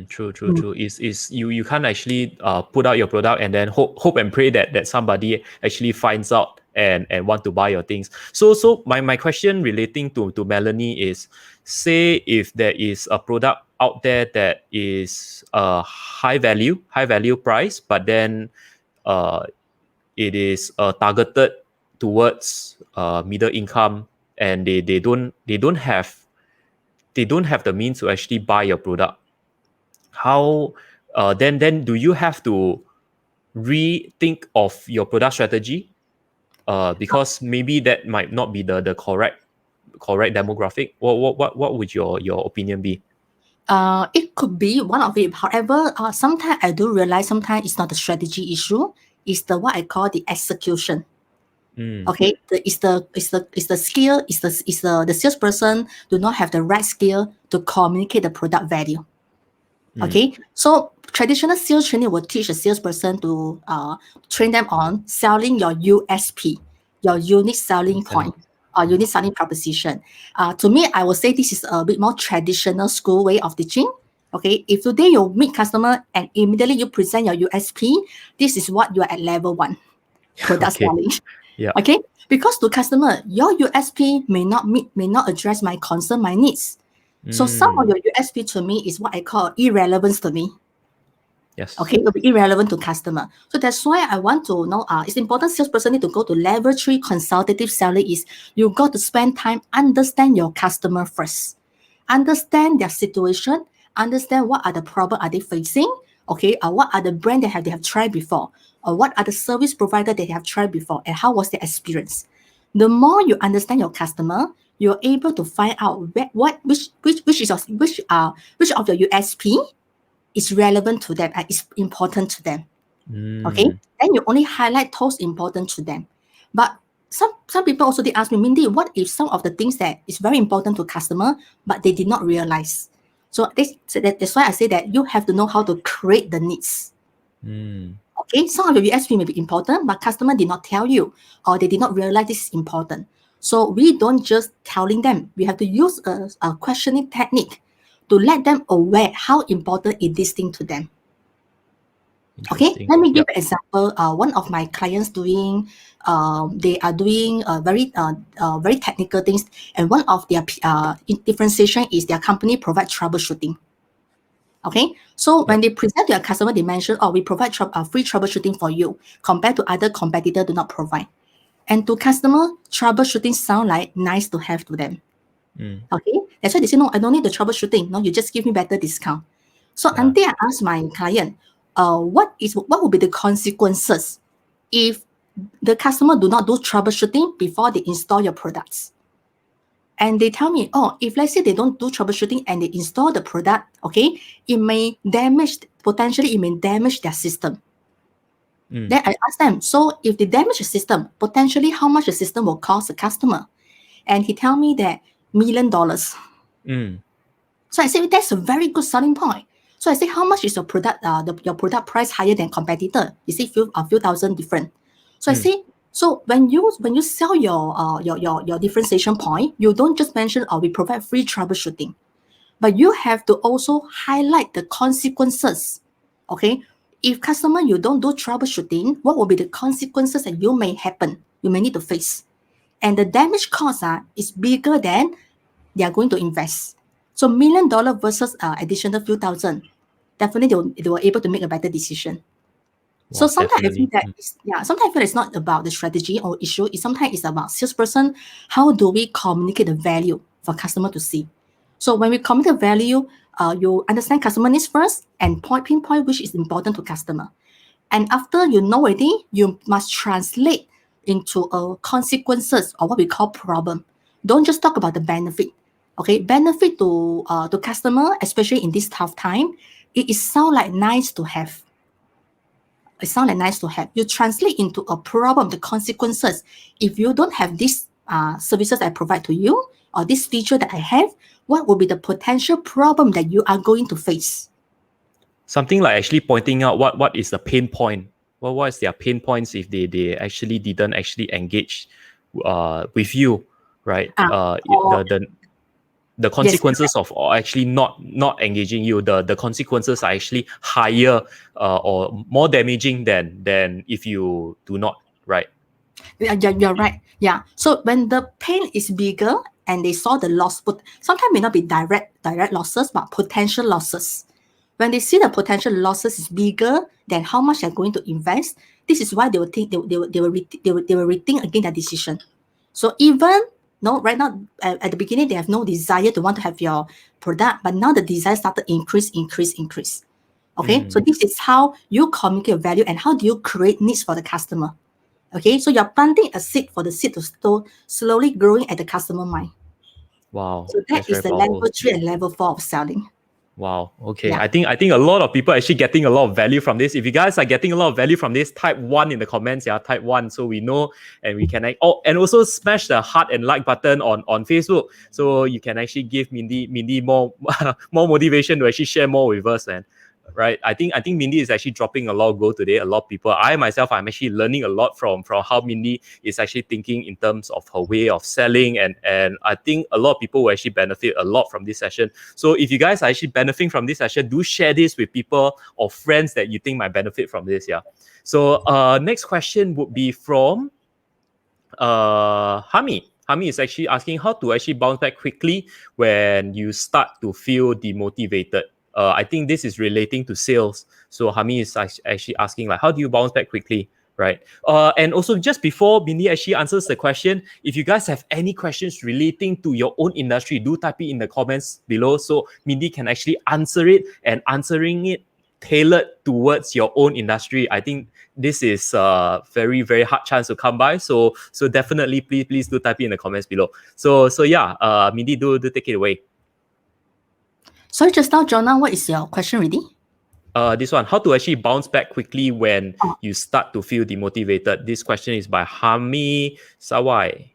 True. Is you can't actually put out your product and then hope and pray that somebody actually finds out and want to buy your things. So my question relating to Melanie is, say if there is a product out there that is high value price, but then it is targeted towards middle income, and they don't have the means to actually buy your product. How then do you have to rethink of your product strategy, because maybe that might not be the correct demographic? What would your opinion be? It could be one of it. However, sometimes I do realize sometimes it's not the strategy issue. It's the what I call the execution. Okay, it's the skill. It's the salesperson do not have the right skill to communicate the product value. Okay, so traditional sales training will teach a salesperson to train them on selling your USP, your unique selling point, or unique selling proposition. To me, I would say this is a bit more traditional school way of teaching. Okay, if today you meet customer and immediately you present your USP, this is what you are at level 1, product selling. Yeah. Okay, because to customer, your USP may not address my concern, my needs. So some of your USP to me is what I call irrelevance to me. Yes. Okay, it will be irrelevant to customer. So that's why I want to know, it's important salesperson need to go to level 3 consultative selling. Is you got to spend time, understand your customer first. Understand their situation, understand what are the problem are they facing, okay, or what are the brand they have tried before, or what are the service provider they have tried before, and how was their experience. The more you understand your customer, you're able to find out which of your USP is relevant to them and is important to them. Okay, then you only highlight those important to them. But some people also did ask me, Mindy, what if some of the things that is very important to customer but they did not realize? So that's why I say that you have to know how to create the needs. Okay, some of your USP may be important, but customer did not tell you, or they did not realize this is important. So we don't just telling them. We have to use a questioning technique to let them aware how important is this thing to them. Okay, let me give an example. One of my clients doing, they are doing very technical things, and one of their differentiation is their company provide troubleshooting. Okay, so when they present to a customer, they mention, we provide free troubleshooting for you, compared to other competitor do not provide. And to customer, troubleshooting sound like nice to have to them. Okay, that's why they say, no, I don't need the troubleshooting. No, you just give me better discount. So until I ask my client, what would be the consequences if the customer do not do troubleshooting before they install your products? And they tell me, if let's say they don't do troubleshooting and they install the product, okay, potentially it may damage their system. Then I ask them, so if they damage the system, potentially how much the system will cost the customer? And he tell me that $1 million. So I said, that's a very good selling point. So I say, how much is your product? Your product price higher than competitor? You see, a few thousand different. So I say, so when you sell your differentiation point, you don't just mention, we provide free troubleshooting, but you have to also highlight the consequences. Okay, if customer you don't do troubleshooting, what will be the consequences that you may need to face, and the damage cost is bigger than they are going to invest. So $1 million versus additional few thousand, definitely they were able to make a better decision. So Wow, sometimes I feel definitely. that sometimes I feel it's not about the strategy or issue. Sometimes it's about salesperson. How do we communicate the value for customer to see? So when we communicate value, you understand customer needs first and pinpoint which is important to customer. And after you know already, you must translate into consequences or what we call problem. Don't just talk about the benefit. Okay, benefit to customer, especially in this tough time, it sound like nice to have. It sounds like nice to have. You translate into a problem, the consequences. If you don't have these services I provide to you or this feature that I have, what will be the potential problem that you are going to face? Something like actually pointing out what is the pain point. What is their pain points if they actually didn't actually engage with you, right? Or The yes, consequences of actually not engaging you, the consequences are actually higher or more damaging than if you do not, right? you're right. Yeah. So when the pain is bigger and they saw the loss, but sometimes may not be direct losses, but potential losses. When they see the potential losses is bigger than how much they're going to invest, this is why they will think they will rethink again their decision. So even no, right now at the beginning they have no desire to want to have your product, but now the desire started increase. Okay, so this is how you communicate value and how do you create needs for the customer. Okay, so you're planting a seed for the seed to slowly growing at the customer mind. Wow, So that's that is very the level powerful. 3 and level 4 of selling. Wow. Okay. Yeah. I think a lot of people are actually getting a lot of value from this. If you guys are getting a lot of value from this, type 1 in the comments. Yeah, type 1 so we know and we can and also smash the heart and like button on Facebook so you can actually give Mindy more more motivation to actually share more with us, man. Right. I think Mindy is actually dropping a lot of gold today. A lot of people. I'm actually learning a lot from how Mindy is actually thinking in terms of her way of selling, and I think a lot of people will actually benefit a lot from this session. So if you guys are actually benefiting from this session, do share this with people or friends that you think might benefit from this. Yeah. So next question would be from Hami. Hami is actually asking how to actually bounce back quickly when you start to feel demotivated. I think this is relating to sales. So Hami is actually asking like, how do you bounce back quickly? Right. And also just before Mindy actually answers the question, if you guys have any questions relating to your own industry, do type it in the comments below so Mindy can actually answer it, and answering it tailored towards your own industry. I think this is a very, very hard chance to come by. So definitely please do type it in the comments below. So yeah, Mindy, do take it away. So just now, Jonah, what is your question ready? This one, how to actually bounce back quickly when you start to feel demotivated. This question is by Hami Sawai.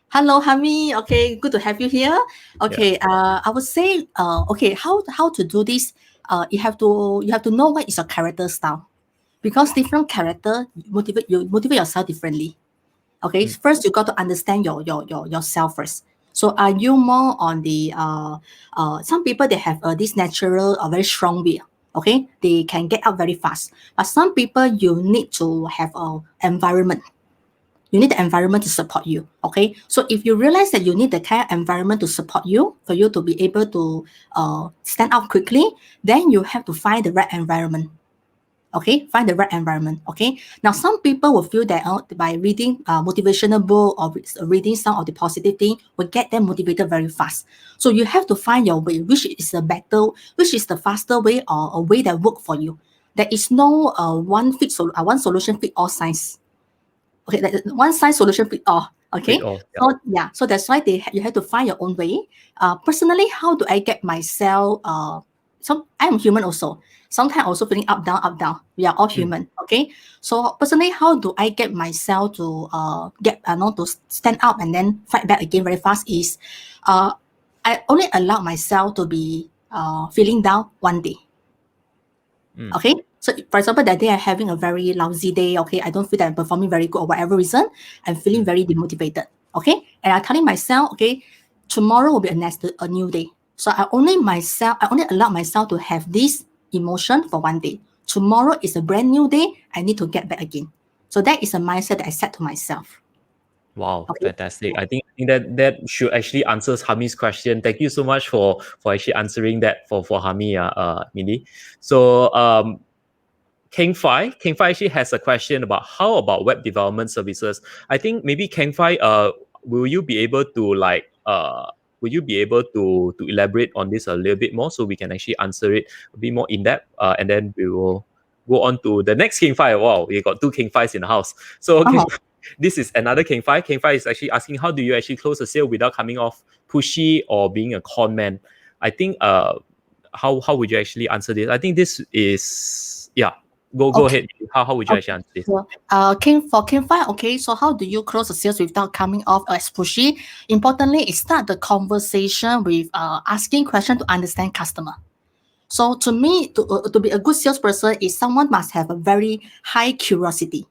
Hello, Hami. Okay, good to have you here. Okay, I would say, okay, how to do this? You have to know what is your character style, because different character motivate yourself differently. Okay, first you got to understand yourself first. So are you more on the some people they have this natural very strong will. Okay, they can get up very fast. But some people you need to have a environment. You need the environment to support you. Okay, so if you realize that you need the kind of environment to support you for you to be able to stand out quickly, then you have to find the right environment. Okay, find the right environment. Okay, now some people will feel that by reading motivational book or reading some of the positive thing will get them motivated very fast. So you have to find your way, which is the faster way or a way that work for you. There is no one solution fit all science. Okay, one size solution fit all. Okay, Fit all, yeah. so yeah, so that's why you have to find your own way. Personally, how do I get myself? So I'm human also. Sometimes also feeling up down. We are all human. Okay, so personally, how do I get myself to to stand up and then fight back again very fast? Is I only allow myself to be feeling down one day. Okay, so for example, that day I'm having a very lousy day. Okay, I don't feel that I'm performing very good or whatever reason, I'm feeling very demotivated. Okay, and I'm telling myself, okay, tomorrow will be a new day. So I only allow myself to have this emotion for one day. Tomorrow is a brand new day. I need to get back again. So that is a mindset that I set to myself. Wow, Okay. fantastic. I think that should actually answers Hami's question. Thank you so much for actually answering that for Hami, Mindy. So Keng Fai actually has a question about how about web development services. I think maybe Keng Fai, will you be able to will you be able to elaborate on this a little bit more so we can actually answer it a bit more in depth, and then we will go on to the next King Fai. Wow, we got two King Fais in the house. So Oh, this is another King Fai. King Fai is actually asking how do you actually close a sale without coming off pushy or being a con man. I think how would you actually answer this? I think this is go okay. ahead. How would you actually Okay. answer this? So, King Fai, okay. So, how do you close the sales without coming off as pushy? Importantly, is start the conversation with asking question to understand customer. So, to me, to be a good salesperson, is someone must have a very high curiosity.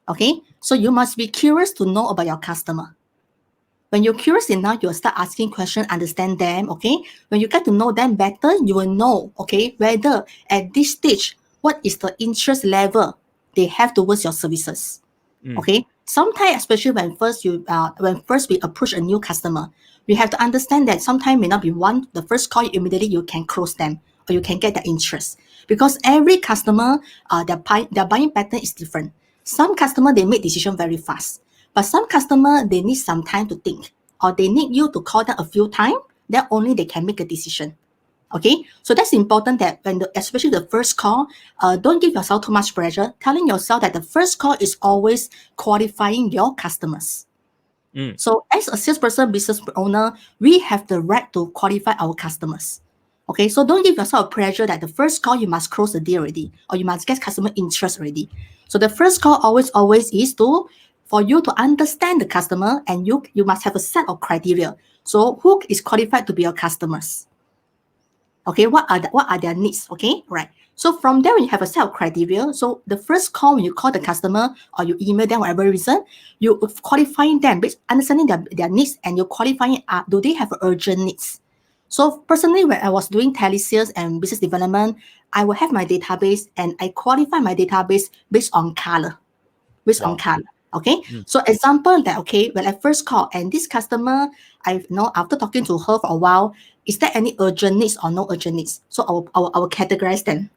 Okay, so you must be curious to know about your customer. When you're curious enough, you'll start asking questions, understand them, okay? When you get to know them better, you will know, okay, whether at this stage, what is the interest level they have towards your services. Okay. Sometimes, especially when first we approach a new customer, we have to understand that sometimes may not be the first call immediately you can close them or you can get their interest because every customer, their buying pattern is different. Some customer they make decision very fast, but some customer they need some time to think or they need you to call them a few times. Then only they can make a decision. Okay, so that's important that especially the first call, don't give yourself too much pressure. Telling yourself that the first call is always qualifying your customers. So as a salesperson, business owner, we have the right to qualify our customers. Okay, so don't give yourself a pressure that the first call you must close the deal already or you must get customer interest already. So the first call always is for you to understand the customer and you must have a set of criteria. So who is qualified to be your customers? Okay, what are their needs? Okay, right. So from there, when you have a set of criteria, so the first call when you call the customer or you email them, whatever reason, you qualifying them, understanding their needs, and you're qualifying do they have urgent needs? So personally, when I was doing telesales and business development, I will have my database and I qualify my database based on color. Okay. So example that okay, when I first call and this customer, I know after talking to her for a while, is there any urgent needs or no urgent needs? So I will categorize them.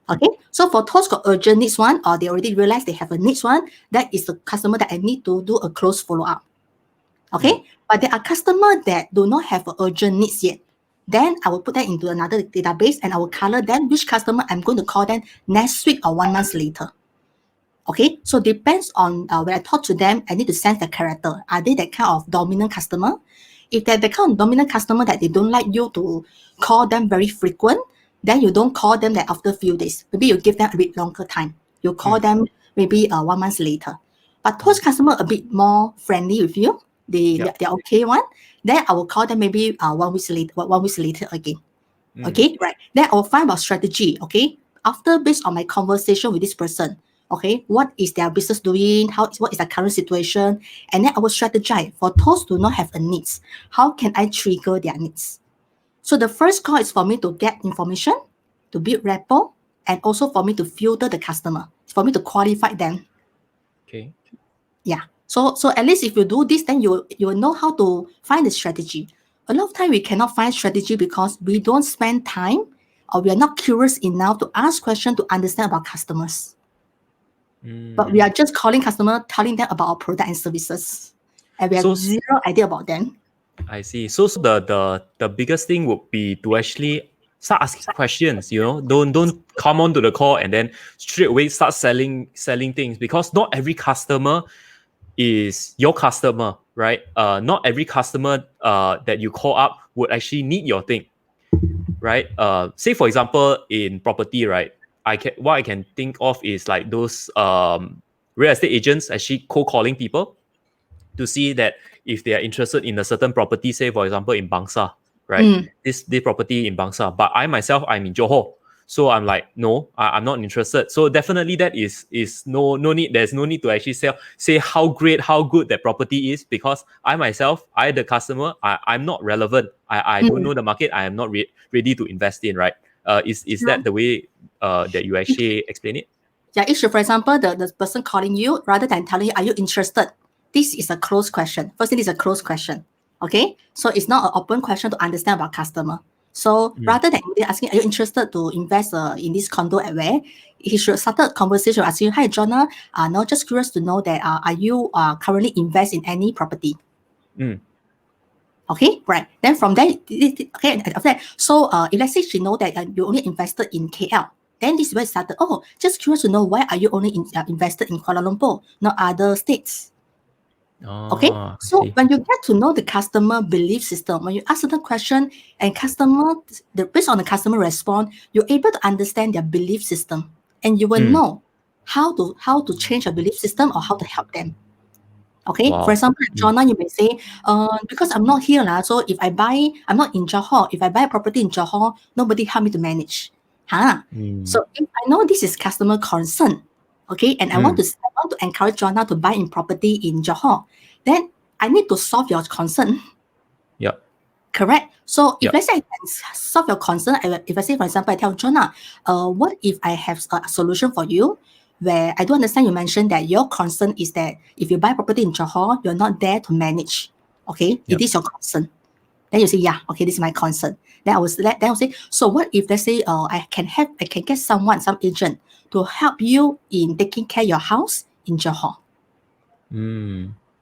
Okay. So for those got urgent needs one, or they already realize they have a needs one, that is the customer that I need to do a close follow-up. Okay. But there are customers that do not have urgent needs yet. Then I will put that into another database and I will color them which customer I'm going to call them next week or 1 month later. Okay, so depends on when I talk to them, I need to sense their character. Are they that kind of dominant customer? If they're the kind of dominant customer that they don't like you to call them very frequent, then you don't call them that after a few days. Maybe you give them a bit longer time. You call them maybe 1 month later. But those customers a bit more friendly with you, they're okay one. Then I will call them maybe 1 week later, 1 week later again. Okay, right. Then I will find about strategy. Okay, after based on my conversation with this person, okay, what is their business doing? What is their current situation? And then I will strategize for those who do not have a needs. How can I trigger their needs? So the first call is for me to get information, to build rapport, and also for me to filter the customer, for me to qualify them. Okay. Yeah. So at least if you do this, then you will know how to find the strategy. A lot of time we cannot find strategy because we don't spend time or we are not curious enough to ask questions to understand about customers. But we are just calling customer, telling them about our product and services. And we have So zero idea about them. I see. So the biggest thing would be to actually start asking questions. Don't come onto the call and then straight away start selling things, because not every customer is your customer, right? Not every customer that you call up would actually need your thing, right? Say for example in property, right? What I can think of is like those real estate agents actually cold calling people to see that if they are interested in a certain property, say for example in Bangsa, right? This property in Bangsa, but I myself I'm in Johor. So I'm like, no, I'm not interested. So definitely that is no need. There's no need to actually say how great, how good that property is, because I myself, the customer, I'm not relevant. I don't know the market. I am not ready to invest in, right? Is that the way that you actually explain it? Yeah, if for example, the person calling you, rather than telling you, are you interested? This is a closed question. First thing is a closed question. Okay. So it's not an open question to understand about customer. So rather than asking, are you interested to invest in this condo at where? He should start a conversation asking, hi, Jonah, now just curious to know that are you currently invest in any property? Okay, right. Then from there, okay, after that, so if let's say she know that you only invested in KL, then this is where it started. Oh, just curious to know, why are you only invested in Kuala Lumpur, not other states? Okay, so when you get to know the customer belief system, when you ask certain question and based on the customer response, you're able to understand their belief system, and you will know how to change your belief system or how to help them. Okay, Wow. for example, Jonah, you may say, because I'm not here, so if I'm not in Johor, if I buy a property in Johor, nobody help me to manage. So if I know this is customer concern, okay, and I want to encourage Jonah to buy in property in Johor, then I need to solve your concern. Yeah. Correct. So if let's say I can solve your concern, if I say, for example, I tell Jonah, what if I have a solution for you, where I do understand you mentioned that your concern is that if you buy property in Johor, you're not there to manage. Okay, it is your concern. Then you say, yeah, okay, this is my concern. Then I will say, so what if let's say I can get some agent to help you in taking care of your house in Johor.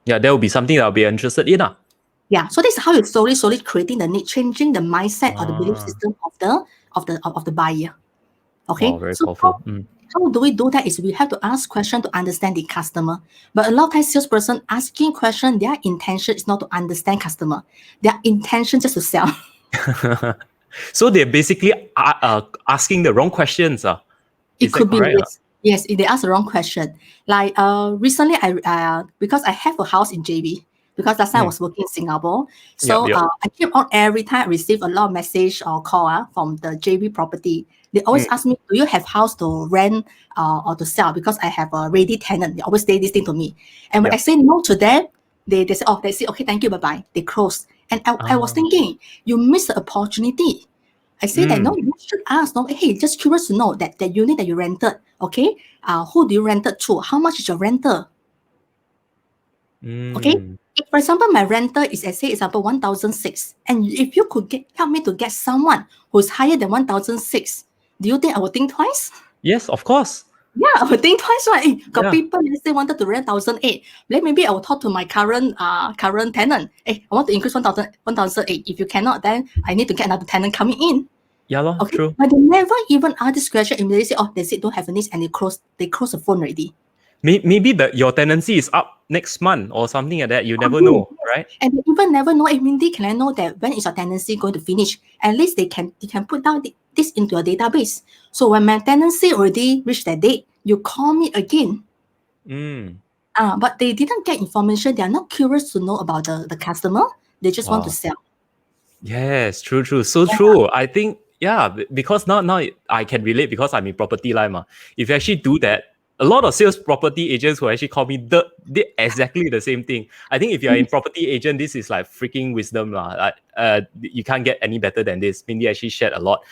Yeah, that would be something that I'll be interested in. Yeah, so this is how you slowly creating the need, changing the mindset or the belief system of the buyer. Okay, Wow, very so powerful. how do we do that? Is we have to ask questions to understand the customer. But a lot of times, salesperson asking question, their intention is not to understand customer. Their intention just to sell. So they're basically asking the wrong questions. It could be yes. If they ask the wrong question, like recently because I have a house in JB. Because last time I was working in Singapore, so I keep on every time I receive a lot of message or call from the JB property. They always ask me, do you have house to rent or to sell? Because I have a ready tenant. They always say this thing to me. And when I say no to them, they say, okay, thank you, bye-bye. They close. And I was thinking, you missed the opportunity. I say that, no, you should ask, no, hey, just curious to know that unit that you rented, okay? Who do you rent it to? How much is your rental? Okay? If, for example, my rental is, let's say, example, 1,006, and if you could help me to get someone who's higher than 1,006, do you think I would think twice? Yes, of course. Yeah, I would think twice, right? Got people, let's say, wanted to rent 1,008. Then maybe I will talk to my current tenant. Hey, I want to increase 1,008. If you cannot, then I need to get another tenant coming in. Yeah, okay, true. But they never even ask this question. Immediately say, they say don't have a needs, and they close the phone already. Maybe your tenancy is up next month or something like that. You never know, right? And they even never know, Mindy, can I know that when is your tenancy going to finish? At least they can put down this into your database. So when my tenancy already reached that date, you call me again. But they didn't get information. They are not curious to know about the customer. They just want to sell. Yes, true. So true. I think, because now I can relate because I'm in property line. If you actually do that, a lot of sales property agents who actually call me did exactly the same thing. I think if you're in property agent, this is like freaking wisdom. You can't get any better than this. Mindy actually shared a lot.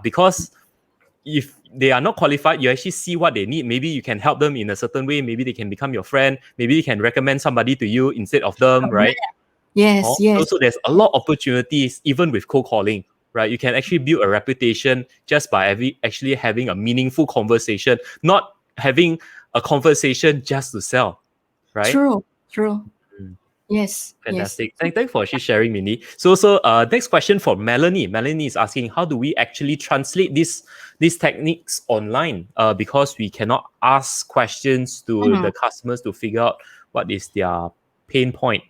Because if they are not qualified, you actually see what they need. Maybe you can help them in a certain way. Maybe they can become your friend. Maybe you can recommend somebody to you instead of them, right? Yes. So there's a lot of opportunities, even with cold calling, right? You can actually build a reputation just by actually having a meaningful conversation, not having a conversation just to sell, right? True. Yes. Fantastic. Yes. Thanks for actually sharing, Mindy. So next question for Melanie. Melanie is asking, how do we actually translate these techniques online? Because we cannot ask questions to the customers to figure out what is their pain point.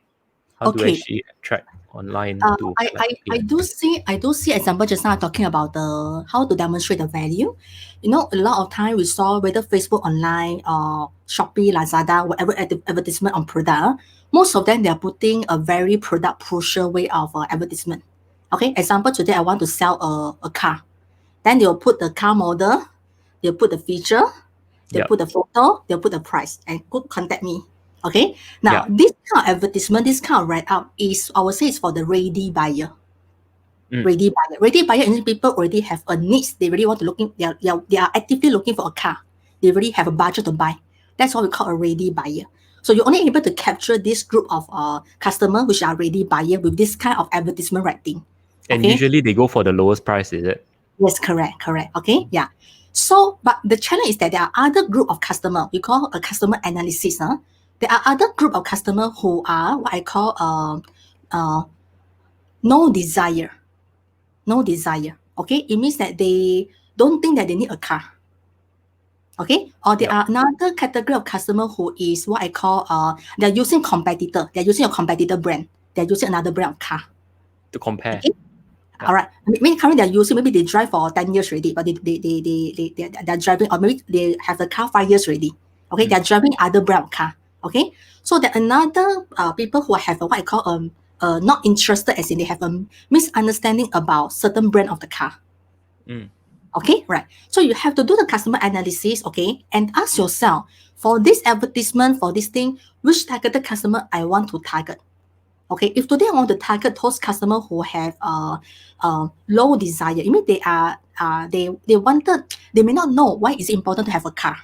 How do we actually attract online I do see example just now talking about the how to demonstrate the value. A lot of time we saw whether Facebook online or Shopee, Lazada, whatever advertisement on product, most of them they are putting a very product pusher way of advertisement. Okay, example, today I want to sell a car. Then they'll put the car model, they'll put the feature, they'll Yep. put the photo, they'll put the price, and go contact me. Okay. Now, Yeah. this kind of advertisement, this kind of write-up is, I would say, is for the ready buyer. Ready buyer. Ready buyer means people already have a needs. They really want to looking. They are actively looking for a car. They already have a budget to buy. That's what we call a ready buyer. So you're only able to capture this group of customer which are ready buyer with this kind of advertisement writing. And Okay. usually they go for the lowest price, is it? Yes, correct. Okay, yeah. So, but the challenge is that there are other group of customer. We call a customer analysis. There are other group of customer who are what I call no desire. No desire. Okay, it means that they don't think that they need a car. Okay, or there Yep. are another category of customer who is what I call they're using competitor. They're using a competitor brand. They're using another brand of car. To compare. Okay. Yeah. All right. I mean, currently they're using, maybe they drive for 10 years already, but they're driving, or maybe they have the car 5 years already. Okay. They're driving other brand of car. Okay. So there are another people who have what I call not interested, as in they have a misunderstanding about certain brand of the car. Okay, right. So you have to do the customer analysis, okay, and ask yourself, for this advertisement, for this thing, which targeted customer I want to target. Okay, if today I want to target those customers who have low desire, I mean they are they may not know why it's important to have a car.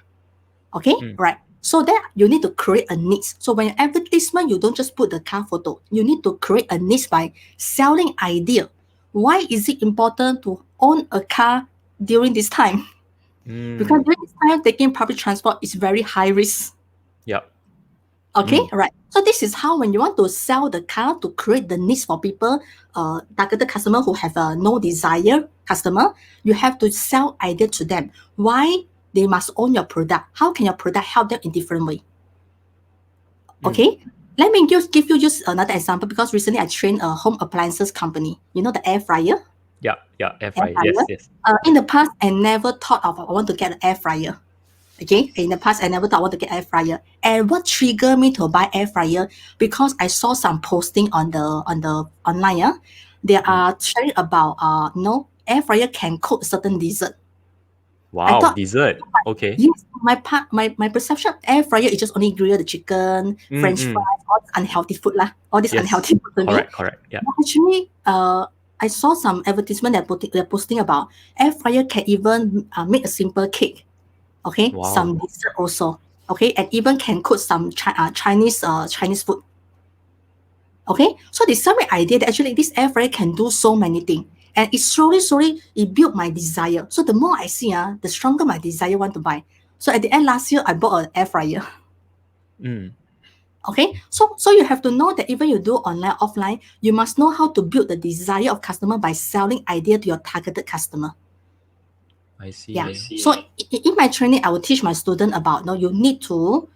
Okay, right. So that you need to create a niche. So when advertisement, you don't just put the car photo. You need to create a niche by selling idea. Why is it important to own a car during this time? Because during this time, taking public transport is very high risk. Yep. Okay, right. So this is how, when you want to sell the car, to create the needs for people, targeted customer who have no desire customer, you have to sell idea to them. Why they must own your product? How can your product help them in different way? Okay, let me give you just another example, because recently I trained a home appliances company. You know, the air fryer. Yeah. Air Air fryer. fryer. Yes. In the past, I never thought of I want to get an air fryer. Okay, in the past, I never thought I want to get air fryer. And what triggered me to buy air fryer? Because I saw some posting on the online. They are sharing about air fryer can cook certain dessert. I Wow, thought, dessert. Okay. yes, my perception of air fryer is just only grill the chicken, French fries, all this unhealthy food lah. All this Yes. unhealthy food to me. Correct. Yeah. But actually, I saw some advertisement that they're posting about air fryer can even make a simple cake. Okay, Wow. some dessert also. Okay, and even can cook some Chinese food. Okay, so they sell me idea that actually this air fryer can do so many things, and it slowly it built my desire. So the more I see, the stronger my desire want to buy. So at the end last year, I bought an air fryer. Okay, so you have to know that even you do online, offline, you must know how to build the desire of customer by selling idea to your targeted customer. I see. Yeah. So in my training, I will teach my student about, you need to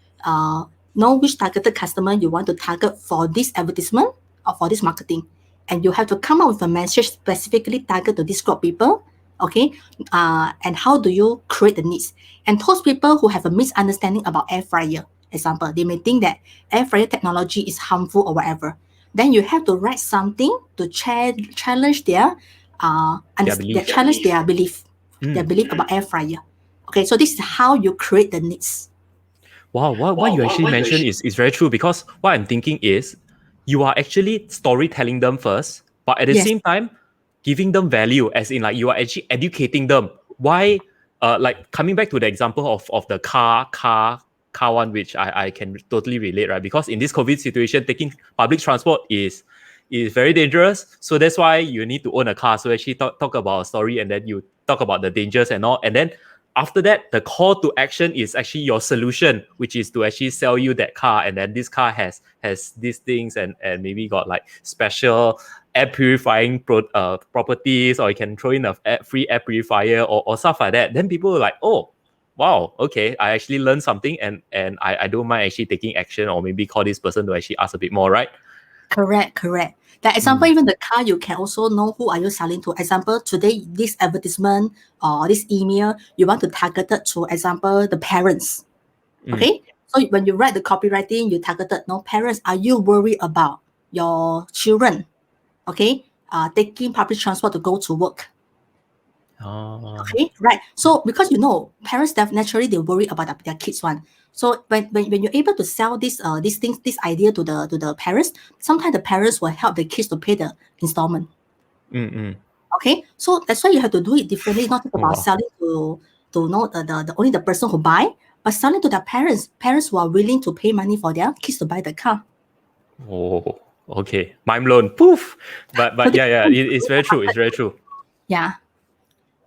know which targeted customer you want to target for this advertisement or for this marketing. And you have to come up with a message specifically target to this group of people. Okay. And how do you create the needs? And those people who have a misunderstanding about air fryer, example, they may think that air fryer technology is harmful or whatever. Then you have to write something to challenge their belief. Their belief about air fryer. Okay, so this is how you create the needs. Wow, what you actually mentioned is very true, because what I'm thinking is you are actually storytelling them first, but at the same time giving them value, as in like you are actually educating them. Why like coming back to the example of the car one, which I can totally relate, right? Because in this COVID situation, taking public transport is very dangerous. So that's why you need to own a car. So actually talk about a story, and then you talk about the dangers and all. And then after that, the call to action is actually your solution, which is to actually sell you that car. And then this car has these things, and maybe got like special air purifying properties, or you can throw in a free air purifier or stuff like that. Then people are like, oh, wow, okay, I actually learned something, and I don't mind actually taking action, or maybe call this person to actually ask a bit more, right? Correct. That example, even the car, you can also know who are you selling to. Example, today, this advertisement or this email, you want to target it to, example, the parents. Okay? So when you write the copywriting, you targeted, parents, are you worried about your children, okay, taking public transport to go to work? Okay, right. So because parents naturally they worry about their kids one. So when you're able to sell these things, this idea to the parents, sometimes the parents will help the kids to pay the installment. Okay, so that's why you have to do it differently, not just about selling to only the person who buy, but selling to their parents who are willing to pay money for their kids to buy the car. Oh, okay. Mind blown. Poof. But yeah, it's very true. It's very true. Yeah.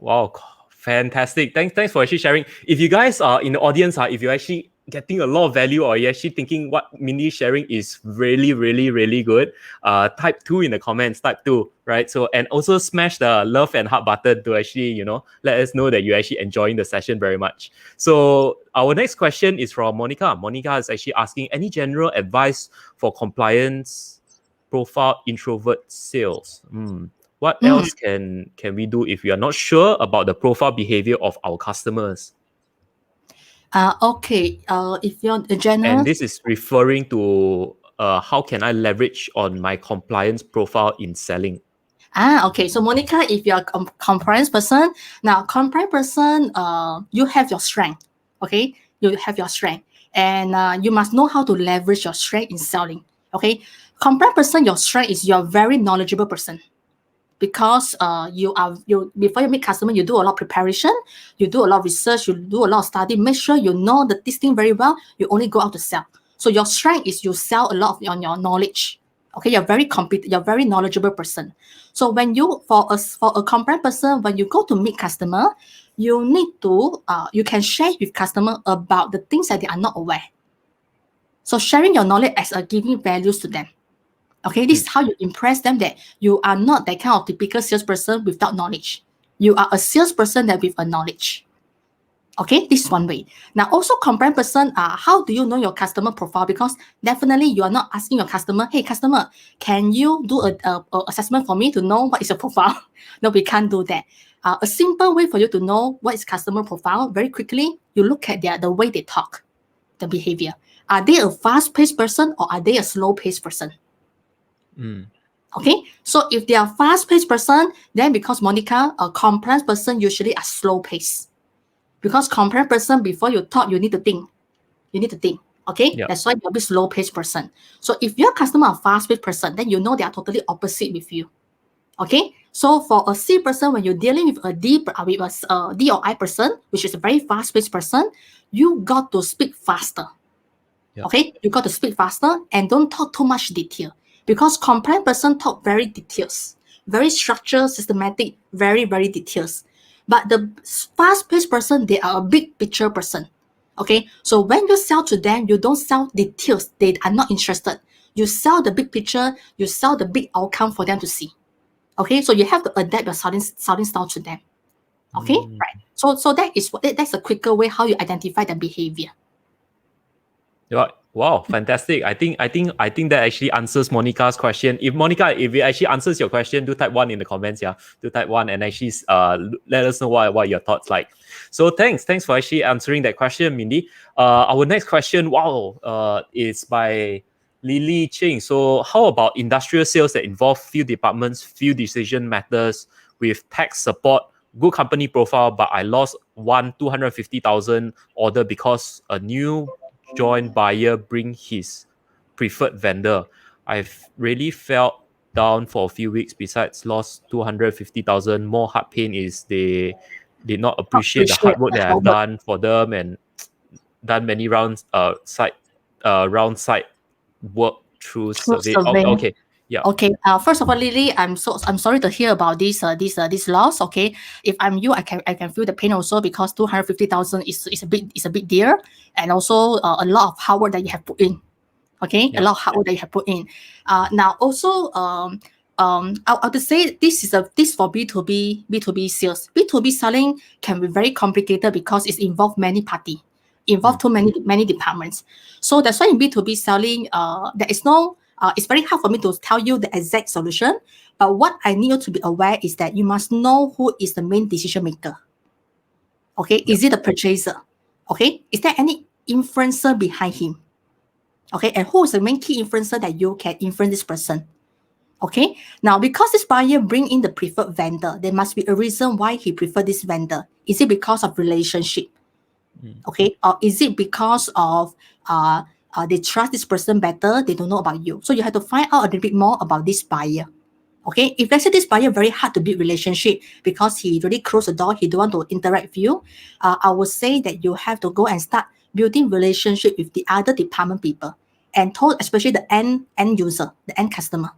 Wow, fantastic. Thanks for actually sharing. If you guys are in the audience, if you're actually getting a lot of value or you're actually thinking what Mindy sharing is really, really, really good, type 2 in the comments, type 2, right? So, and also smash the love and heart button to actually, let us know that you're actually enjoying the session very much. So our next question is from Monica. Monica is actually asking any general advice for compliance profile introvert sales. What else can we do if we are not sure about the profile behavior of our customers? Okay. If you're a general, And this is referring to how can I leverage on my compliance profile in selling? Okay. So Monica, if you're a compliance person, now compliance person, you have your strength. Okay, you have your strength, and you must know how to leverage your strength in selling. Okay, compliance person, your strength is you're a very knowledgeable person. Because you before you meet customer, you do a lot of preparation, you do a lot of research, you do a lot of study, make sure you know this thing very well. You only go out to sell. So your strength is you sell a lot of on your knowledge. Okay, you're very competent, you're very knowledgeable person. So when you for a compliant person, when you go to meet customer, you need to you can share with customer about the things that they are not aware. So sharing your knowledge as a giving values to them. Okay, this is how you impress them that you are not that kind of typical salesperson without knowledge. You are a salesperson that with a knowledge. Okay, this is one way. Now, also compliant person, how do you know your customer profile? Because definitely you are not asking your customer, hey customer, can you do a assessment for me to know what is your profile? No, we can't do that. A simple way for you to know what is customer profile, very quickly, you look at the way they talk, the behavior. Are they a fast-paced person or are they a slow-paced person? Okay, so if they are fast-paced person, then because Monica, a compliant person usually are slow-paced. Because compliant person, before you talk, you need to think. You need to think. Okay, that's why you're a slow-paced person. So if your customer a fast-paced person, then you know they are totally opposite with you. Okay, so for a C person, when you're dealing with a D or I person, which is a very fast-paced person, you got to speak faster. Okay, you got to speak faster and don't talk too much detail. Because compliant person talk very details, very structured, systematic, very, very details. But the fast-paced person, they are a big picture person. Okay, so when you sell to them, you don't sell details. They are not interested. You sell the big picture, you sell the big outcome for them to see. Okay, so you have to adapt your selling style to them. Okay, right. So that's a quicker way how you identify the behavior. Wow, fantastic. I think that actually answers Monica's question. If it actually answers your question, do type 1 in the comments. Yeah, do type 1 and actually let us know what your thoughts like. So thanks for actually answering that question, Mindy. Our next question, is by Lily Ching. So how about industrial sales that involve few departments, few decision matters with tax support, good company profile, but I lost 250,000 order because a new joint buyer bring his preferred vendor. I've really felt down for a few weeks. Besides lost 250,000, more heart pain is they did not appreciate the hard work that I've done for them and done many rounds site work through survey. Okay. Yeah. Okay. First of all, Lily, I'm sorry to hear about this loss. Okay. If I'm you, I can feel the pain also because 250,000 is a big deal, and also a lot of hard work that you have put in. Okay, a lot of hard work that you have put in. Now also I would say this for B2B sales. B2B selling can be very complicated because it's involved many party, involved too many departments. So that's why in B2B selling, there is no. It's very hard for me to tell you the exact solution. But what I need you to be aware is that you must know who is the main decision maker. Okay, is it the purchaser? Okay, is there any influencer behind him? Okay, and who is the main key influencer that you can influence this person? Okay. Now, because this buyer bring in the preferred vendor, there must be a reason why he prefer this vendor. Is it because of relationship? Okay. Or is it because of they trust this person better? They don't know about you. So you have to find out a little bit more about this buyer. Okay. If let's say this buyer very hard to build relationship because he really closed the door, he don't want to interact with you, I would say that you have to go and start building relationship with the other department people and especially the end user, the end customer.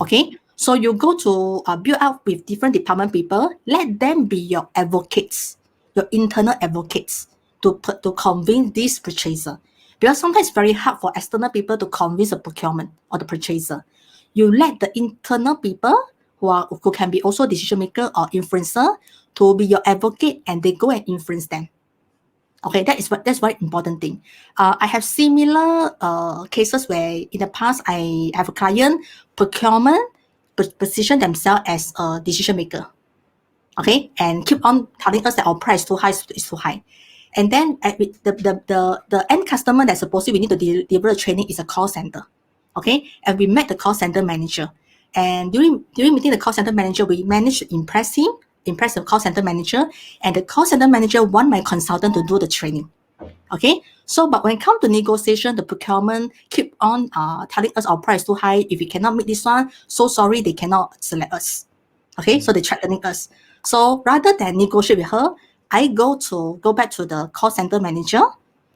Okay, so you go to build up with different department people. Let them be your advocates, your internal advocates to convince this purchaser. Because sometimes it's very hard for external people to convince the procurement or the purchaser. You let the internal people who can be also decision maker or influencer to be your advocate, and they go and influence them. Okay, that's very important thing. I have similar cases where in the past I have a client procurement position themselves as a decision maker. Okay, and keep on telling us that our price too high is too high. And then the end customer that supposedly we need to deliver the training is a call center. Okay, and we met the call center manager. And during meeting the call center manager, we managed to impress the call center manager, and the call center manager want my consultant to do the training. Okay, so but when it comes to negotiation, the procurement keep on telling us our price too high. If we cannot meet this one, so sorry, they cannot select us. Okay, so they threatening us. So rather than negotiate with her, I go back to the call center manager.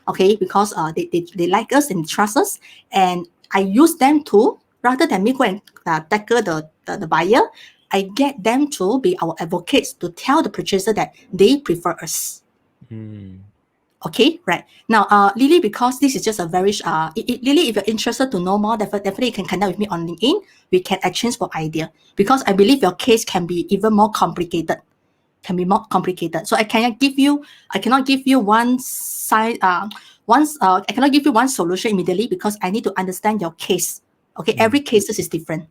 Okay, because they like us and trust us, and I use them to, rather than me go and tackle the buyer, I get them to be our advocates to tell the purchaser that they prefer us. Okay, right. Now, Lily, because this is just a very, Lily, if you're interested to know more, definitely you can connect with me on LinkedIn. We can exchange for idea, because I believe your case can be even more complicated. So I cannot give you one side, I cannot give you one solution immediately, because I need to understand your case. Okay, every case is different.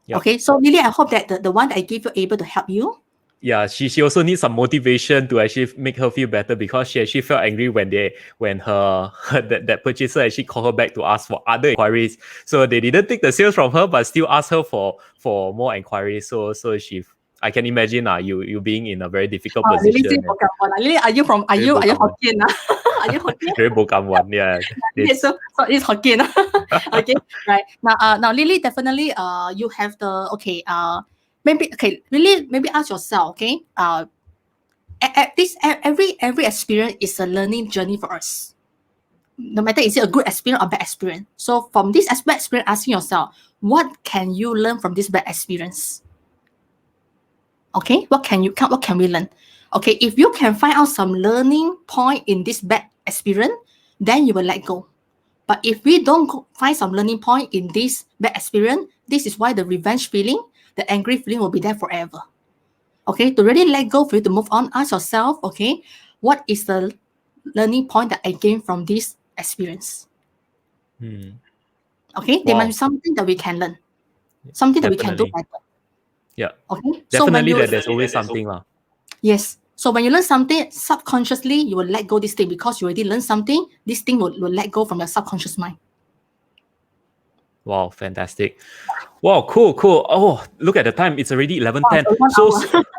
Yep. Okay, so Lily, I hope that the one that I give you able to help you. Yeah, she also needs some motivation to actually make her feel better, because she actually felt angry when her that purchaser actually called her back to ask for other inquiries. So they didn't take the sales from her, but still asked her for more inquiries. So I can imagine you being in a very difficult position. Lily, are you Hokkien? Are you Hokkien? Very bokam one, yeah. Yes, so it's Hokkien. Okay, right. Now Lily, definitely you have the maybe ask yourself, okay? Every experience is a learning journey for us. No matter is it a good experience or bad experience. So from this bad experience, asking yourself, what can you learn from this bad experience? Okay, what can we learn? Okay, if you can find out some learning point in this bad experience, then you will let go. But if we don't find some learning point in this bad experience, this is why the revenge feeling, the angry feeling will be there forever. Okay, to really let go, for you to move on, ask yourself, okay, what is the learning point that I gained from this experience? Okay, there must be something that we can learn, something that we can do better. Yeah. Okay. Definitely there's always something. Yes. So when you learn something, subconsciously you will let go this thing, because you already learned something. This thing will let go from your subconscious mind. Wow, fantastic. Wow, cool. Oh, look at the time. It's already 11:10.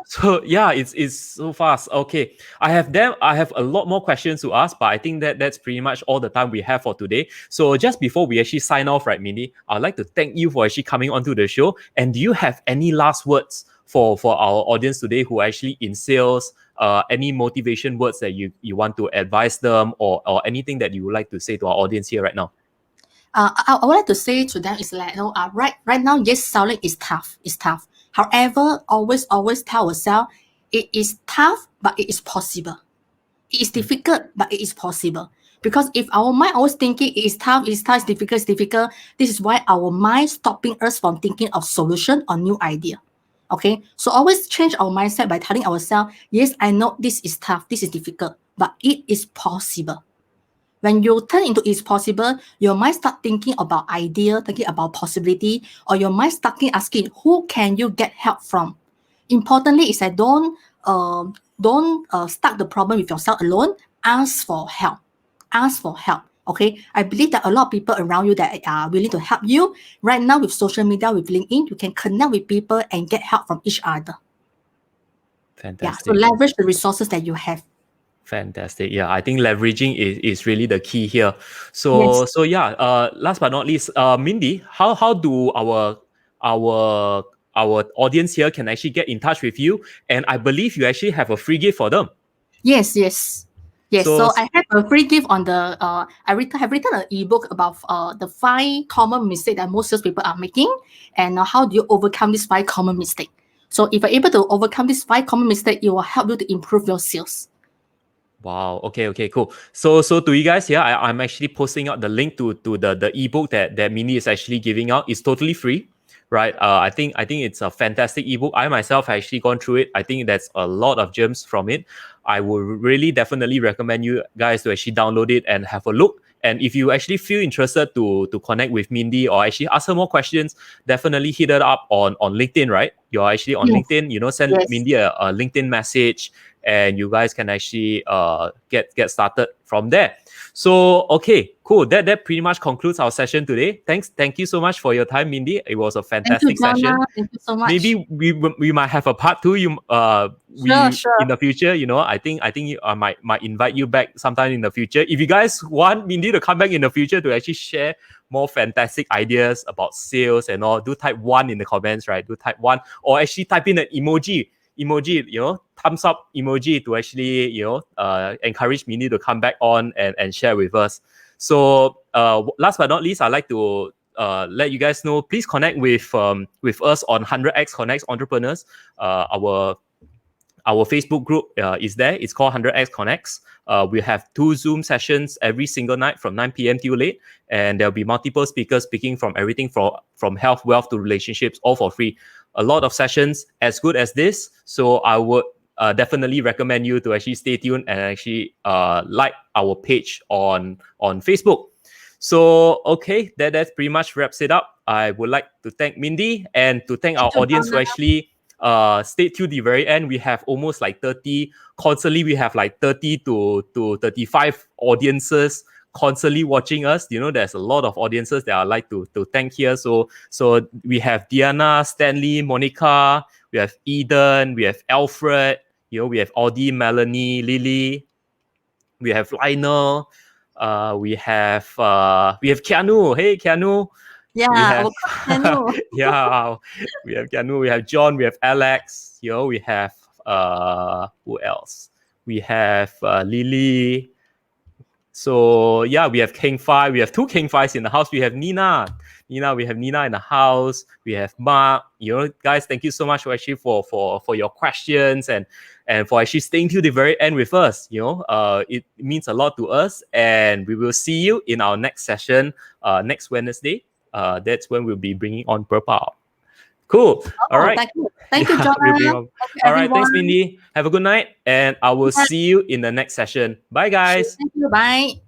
So yeah, it's so fast. Okay. I have a lot more questions to ask, but I think that's pretty much all the time we have for today. So just before we actually sign off, right, Mindy, I'd like to thank you for actually coming onto the show. And do you have any last words for our audience today who are actually in sales? Any motivation words that you want to advise them, or anything that you would like to say to our audience here right now? I would like to say to them is like, right now, yes, selling is tough. It's tough. However, always tell ourselves, it is tough, but it is possible. It is difficult, but it is possible. Because if our mind always thinking it is tough, it's difficult, this is why our mind stopping us from thinking of solution or new idea. Okay, so always change our mindset by telling ourselves, yes, I know this is tough, this is difficult, but it is possible. When you turn into it's possible, your mind start thinking about idea, thinking about possibility, or your mind starting asking, who can you get help from? Importantly is that don't stuck the problem with yourself alone. Ask for help. Okay, I believe that a lot of people around you that are willing to help you right now with social media, with LinkedIn, you can connect with people and get help from each other. Yeah, so Fantastic. leverage the resources that you have. Fantastic. Yeah, I think leveraging is really the key here. So Yes. so yeah, last but not least, Mindy, how do our our audience here can actually get in touch with you? And I believe you actually have a free gift for them. Yes. So So I have a free gift on the have written an ebook about the 5 common mistakes that most salespeople are making, and how do you overcome these 5 common mistakes. So if you're able to overcome these 5 common mistakes, it will help you to improve your sales. wow. Okay. Cool. So to you guys here, I'm actually posting out the link to the ebook that Mindy is actually giving out. It's totally free, right? I think it's a fantastic ebook. I myself have actually gone through it. I think there's a lot of gems from it. I would really definitely recommend you guys to actually download it and have a look. And if you actually feel interested to connect with Mindy or actually ask her more questions, definitely hit her up on LinkedIn, right? You're actually on Yes. LinkedIn, send Yes. Mindy a LinkedIn message and you guys can actually get started from there. So okay, cool. That pretty much concludes our session today. Thank you so much for your time, Mindy. It was a Thank you, fantastic Jonah. session. Thank you so much. Maybe we might have a part two. We Sure. in the future. I think I might invite you back sometime in the future. If you guys want Mindy to come back in the future to actually share more fantastic ideas about sales and all, do type 1 in the comments, right? Do type 1 or actually type in an emoji, thumbs up emoji to actually, encourage Mindy to come back on and share with us. So last but not least, I'd like to let you guys know, please connect with us on 100x Connects Entrepreneurs. Our Facebook group is there. It's called 100x Connects. We have 2 Zoom sessions every single night from 9 p.m. till late. And there'll be multiple speakers speaking from everything from health, wealth to relationships, all for free. A lot of sessions as good as this. So I would definitely recommend you to actually stay tuned and actually like our page on Facebook. So, okay, that's pretty much wraps it up. I would like to thank Mindy and to thank our Thank you, audience who Jonah. actually stayed till the very end. We have almost like 30, constantly we have like 30 to 35 audiences constantly watching us. There's a lot of audiences that I like to thank here. So we have Diana, Stanley, Monica, we have Eden, we have Alfred, we have Audie, Melanie, Lily, we have Lionel, we have Keanu. Hey Keanu. We Yeah, have of course, Daniel. yeah, we have Keanu, we have John, we have Alex, we have who else? We have Lily. So yeah, we have King Fi. We have 2 King Fis in the house. We have Nina. We have Nina in the house. We have Mark. Guys, thank you so much for actually for your questions and for actually staying till the very end with us. It means a lot to us, and we will see you in our next session next Wednesday. That's when we'll be bringing on Purple. Cool. All Oh, right. thank you, Yeah, we'll bring Jonah. on. Thank you, All right. Thanks, everyone. Mindy. Have a good night, and I will Yeah, see you in the next session. Bye, sure. guys. Thank you. Bye.